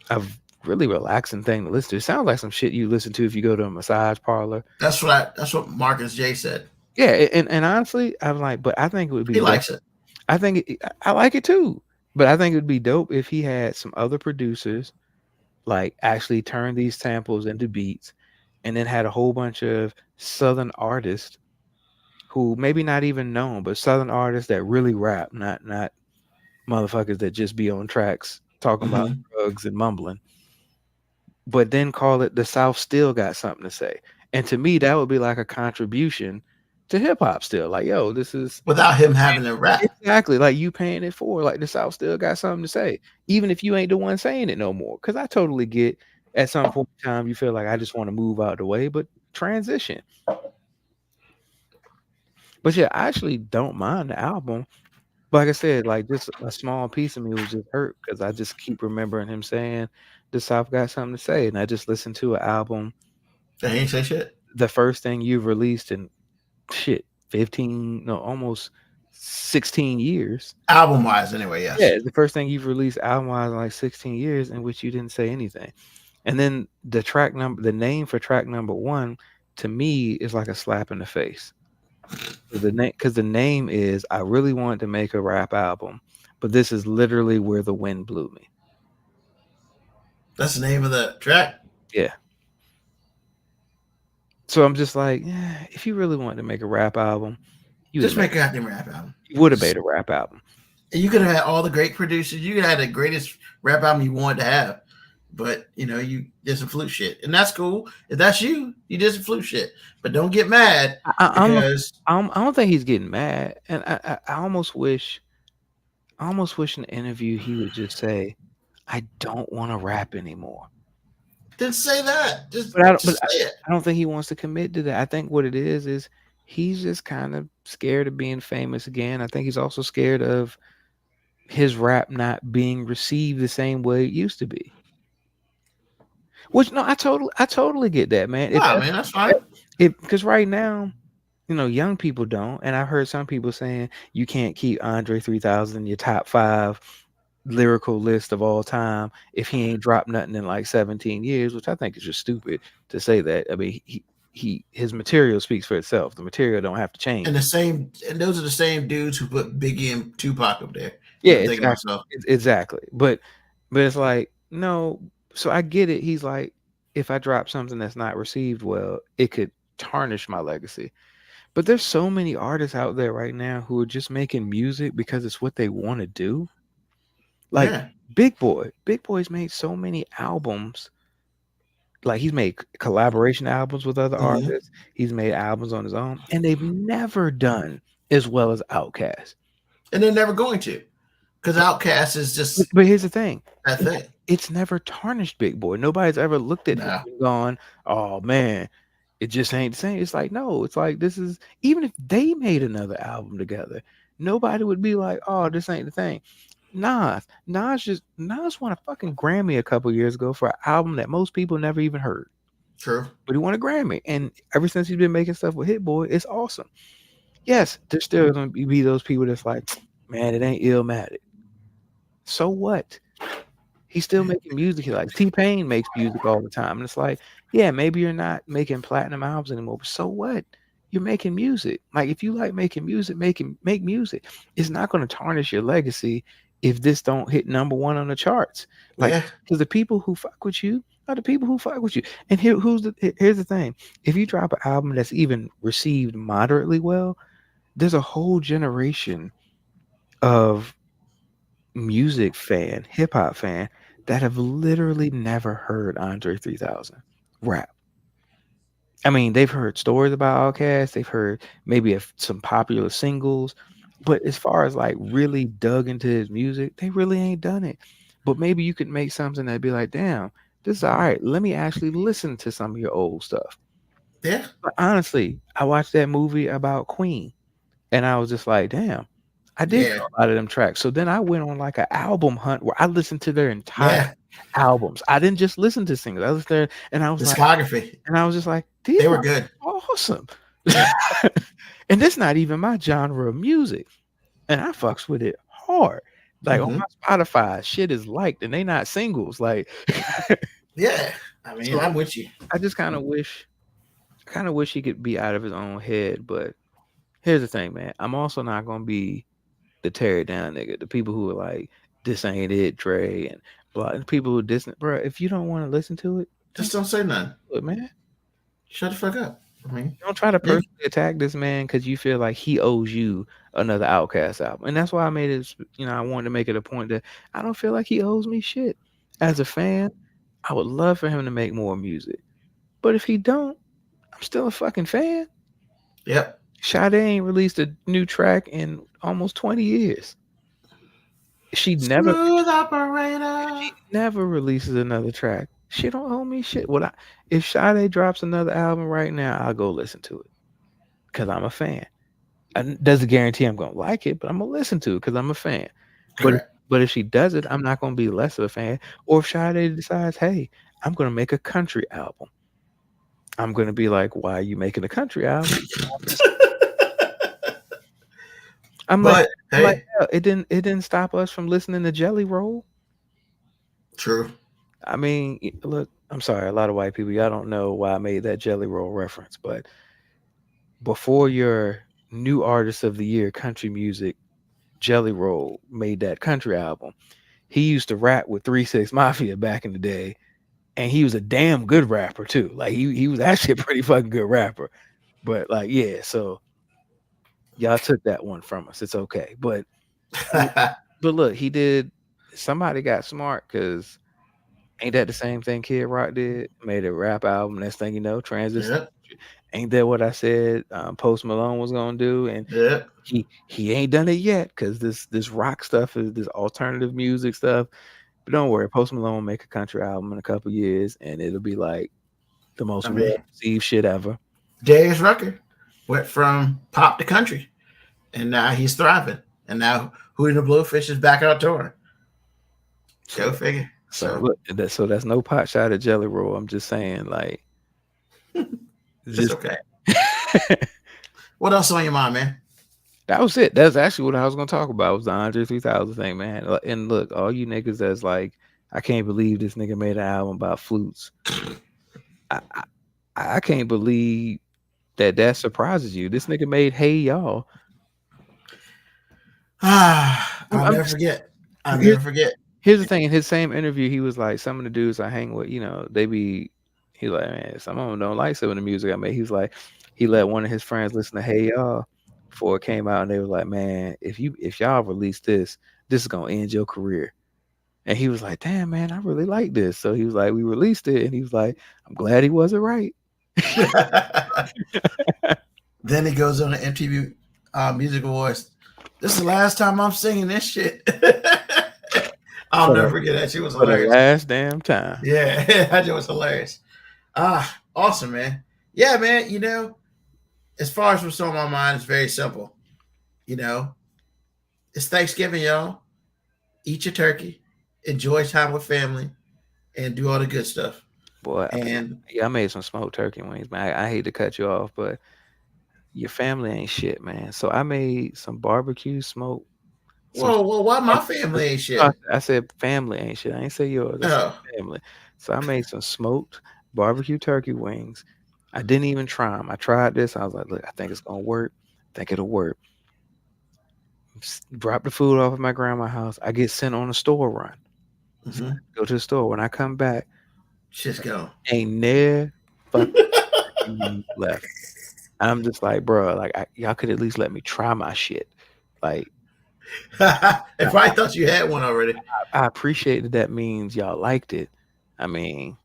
a really relaxing thing to listen to. It sounds like some shit you listen to if you go to a massage parlor. That's what Marcus J said. Yeah, and honestly, I'm like, but I think it would be. He likes it. I think I like it too, but I think it would be dope if he had some other producers like actually turn these samples into beats, and then had a whole bunch of Southern artists who maybe not even known, but Southern artists that really rap, not motherfuckers that just be on tracks talking about drugs and mumbling. But then call it the South still got something to say. And to me, that would be like a contribution to hip hop still. Like, yo, this is without him having to rap. Exactly. Like you paying it for. Like the South still got something to say. Even if you ain't the one saying it no more. Because I totally get at some point in time you feel like I just want to move out the way, but transition. But yeah, I actually don't mind the album. Like I said, like just a small piece of me was just hurt because I just keep remembering him saying the South got something to say. And I just listened to an album. That ain't say shit. The first thing you've released in almost 16 years. Album wise, anyway, yes. Yeah, the first thing you've released album wise in like 16 years in which you didn't say anything. And then the name for track number 1 to me is like a slap in the face. Because the name is I really wanted to make a rap album, but this is literally where the wind blew me. That's the name of the track? Yeah. So I'm just like, if you really wanted to make a rap album, you just make a goddamn rap album. You would have made a rap album. And you could have had all the great producers. You could have had the greatest rap album you wanted to have. But you did some flute shit. And that's cool. If that's you did some flute shit. But don't get mad. I don't think he's getting mad. And I almost wish in the interview he would just say, I don't want to rap anymore. Then say that. I don't think he wants to commit to that. I think what it is he's just kind of scared of being famous again. I think he's also scared of his rap not being received the same way it used to be. Which no, I totally get that, man. Nah, man, that's fine. Because right now, young people don't, and I've heard some people saying you can't keep Andre 3000 in your top 5 lyrical list of all time if he ain't dropped nothing in like 17 years, which I think is just stupid to say that. I mean, his material speaks for itself. The material don't have to change. And those are the same dudes who put Biggie and Tupac up there. Yeah, exactly. But it's like, no. So I get it. He's like, if I drop something that's not received well, it could tarnish my legacy. But there's so many artists out there right now who are just making music because it's what they want to do. Like Big Boy's made so many albums. Like he's made collaboration albums with other artists. He's made albums on his own, and they've never done as well as Outkast. And they're never going to, because Outkast is just. But here's the thing: that thing. It's never tarnished Big Boy. Nobody's ever looked at him and gone, "Oh man, it just ain't the same." It's like, no, it's like this is, even if they made another album together, nobody would be like, "Oh, this ain't the thing." Nas won a fucking Grammy a couple years ago for an album that most people never even heard. True. But he won a Grammy, and ever since he's been making stuff with Hit Boy, it's awesome. Yes, there's still gonna be those people that's like, man, it ain't Illmatic. So what? He's still making music. He like T-Pain makes music all the time, and it's like, yeah, maybe you're not making platinum albums anymore, but so what? You're making music. Like if you like making music, make music. It's not going to tarnish your legacy if this don't hit number 1 on the charts. Like, because the people who fuck with you are the people who fuck with you. And here's the thing: if you drop an album that's even received moderately well, there's a whole generation of music fan, hip hop fan that have literally never heard Andre 3000 rap. I mean, they've heard stories about Outkast, they've heard maybe some popular singles, but as far as like really dug into his music, they really ain't done it. But maybe you could make something that'd be like, damn, this is all right. Let me actually listen to some of your old stuff. Yeah. But honestly, I watched that movie about Queen, and I was just like, damn, I did know a lot of them tracks. So then I went on like an album hunt where I listened to their entire albums. I didn't just listen to singles. I listened there, and I was discography, and I was just like, they were good, awesome. And that's not even my genre of music, and I fucks with it hard. Like on my Spotify, shit is liked, and they not singles. Like, yeah, I mean, I'm with you. I just kind of wish he could be out of his own head. But here's the thing, man. I'm also not gonna be the tear down nigga. The people who are like, this ain't it, Dre, and blah. And people who distant, bro. If you don't want to listen to it, just don't say nothing. Look, man, shut the fuck up. I mean, don't try to personally attack this man because you feel like he owes you another Outkast album, and that's why I made it. I wanted to make it a point that I don't feel like he owes me shit. As a fan, I would love for him to make more music, but if he don't, I'm still a fucking fan. Yep. Sade ain't released a new track in almost 20 years. She never releases another track. She don't owe me shit. If Sade drops another album right now, I'll go listen to it because I'm a fan. Doesn't guarantee I'm gonna like it, but I'm gonna listen to it because I'm a fan. But if she does it, I'm not gonna be less of a fan. Or if Sade decides, hey, I'm gonna make a country album, I'm gonna be like, why are you making a country album? It didn't stop us from listening to Jelly Roll. True. I mean, look, I'm sorry, a lot of white people, y'all don't know why I made that Jelly Roll reference, but before your new artist of the year country music, Jelly Roll made that country album. He used to rap with 3 6 Mafia back in the day, and he was a damn good rapper too. Like he was actually a pretty fucking good rapper. But like, yeah, so y'all took that one from us. It's okay. But look, somebody got smart because ain't that the same thing Kid Rock did? Made a rap album. Next thing you know, transition. Yep. Ain't that what I said Post Malone was gonna do? And he ain't done it yet because this rock stuff is this alternative music stuff. But don't worry, Post Malone will make a country album in a couple years, and it'll be like the most well-received shit ever. Darius Rucker went from pop to country, and now he's thriving. And now Hootie and the Blowfish is back out touring. Go figure. So look, that's no pot shot at Jelly Roll. I'm just saying, like, it's okay. What else on your mind, man? That was it. That's actually what I was gonna talk about. Was the Andre 3000 thing, man. And look, all you niggas that's like, I can't believe this nigga made an album about flutes. I can't believe that surprises you. This nigga made Hey Y'all. I'll never forget. I'll never forget. Here's the thing. In his same interview, he was like, some of the dudes I hang with, he's like, man, some of them don't like some of the music I made. He's like, he let one of his friends listen to Hey Y'all before it came out, and they was like, man, if y'all release this is gonna end your career. And he was like, damn, man, I really like this. So he was like, we released it, and he was like, I'm glad he wasn't right. Then he goes on the MTV Music Awards. This is the last time I'm singing this shit. I'll never forget that. She was hilarious. The last damn time. Yeah, that was hilarious. Awesome, man. Yeah, man, as far as what's on my mind, it's very simple. It's Thanksgiving, y'all. Eat your turkey, enjoy time with family, and do all the good stuff. Boy, I made some smoked turkey wings, man. I hate to cut you off, but your family ain't shit, man. So I made some barbecue smoke. Whoa, why my family ain't shit? I said family ain't shit. I ain't say yours. I said family. So I made some smoked barbecue turkey wings. I didn't even try them. I tried this. I was like, look, I think it's going to work. I think it'll work. Drop the food off at my grandma's house. I get sent on a store run. Mm-hmm. So I go to the store. When I come back, shit's gone. Ain't never fucking left. I'm just like, bro, like, y'all could at least let me try my shit. Like, if I thought you had one already. I appreciate that means y'all liked it. I mean,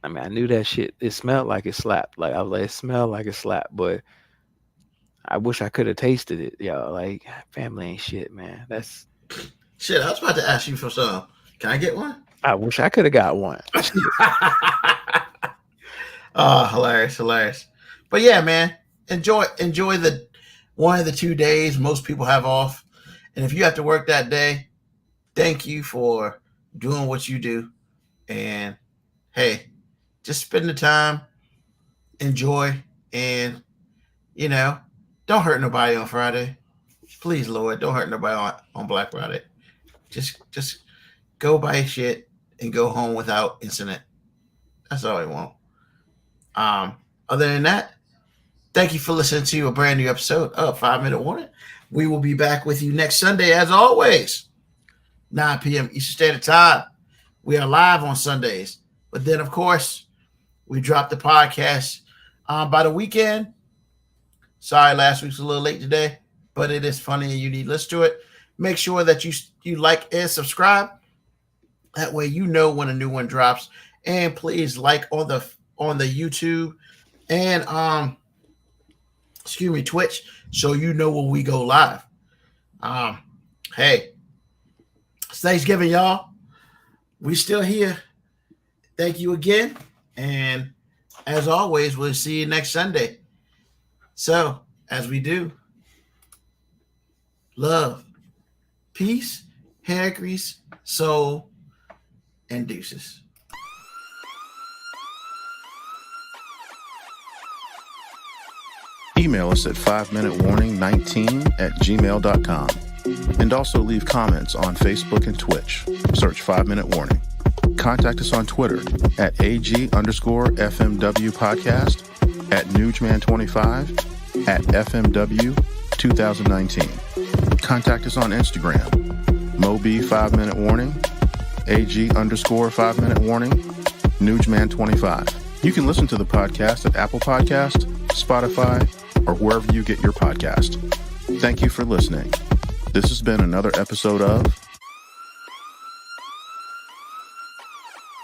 I knew that shit. It smelled like it slapped. Like, I was like, it smelled like it slapped, but I wish I could have tasted it, y'all. Like, family ain't shit, man. That's shit. I was about to ask you for some. Can I get one? I wish I could have got one. Oh, hilarious. But yeah, man, enjoy the one of the 2 days most people have off. And if you have to work that day, thank you for doing what you do. And hey, just spend the time, enjoy, and don't hurt nobody on Friday. Please, Lord, don't hurt nobody on Black Friday. Just go buy shit and go home without incident. That's all I want. Other than that, thank you for listening to a brand new episode of 5 Minute Warning. We will be back with you next Sunday, as always, 9 p.m. Eastern Standard Time. We are live on Sundays. But then, of course, we drop the podcast by the weekend. Sorry, last week's a little late today, but it is funny and you need to listen to it. Make sure that you like and subscribe. That way you know when a new one drops. And please like on the YouTube and Twitch, so you know when we go live. Hey, it's Thanksgiving, y'all. We still here. Thank you again. And as always, we'll see you next Sunday. So, as we do, love, peace, hair grease, soul, and deuces. Email us at 5minutewarning19@gmail.com. And also leave comments on Facebook and Twitch. Search 5 Minute Warning. Contact us on Twitter at AG_FMW podcast, at Newsman25, at FMW 2019. Contact us on Instagram, Moby 5 Minute Warning, AG_5 Minute Warning, Newsman25. You can listen to the podcast at Apple Podcast, Spotify, or wherever you get your podcast. Thank you for listening. This has been another episode of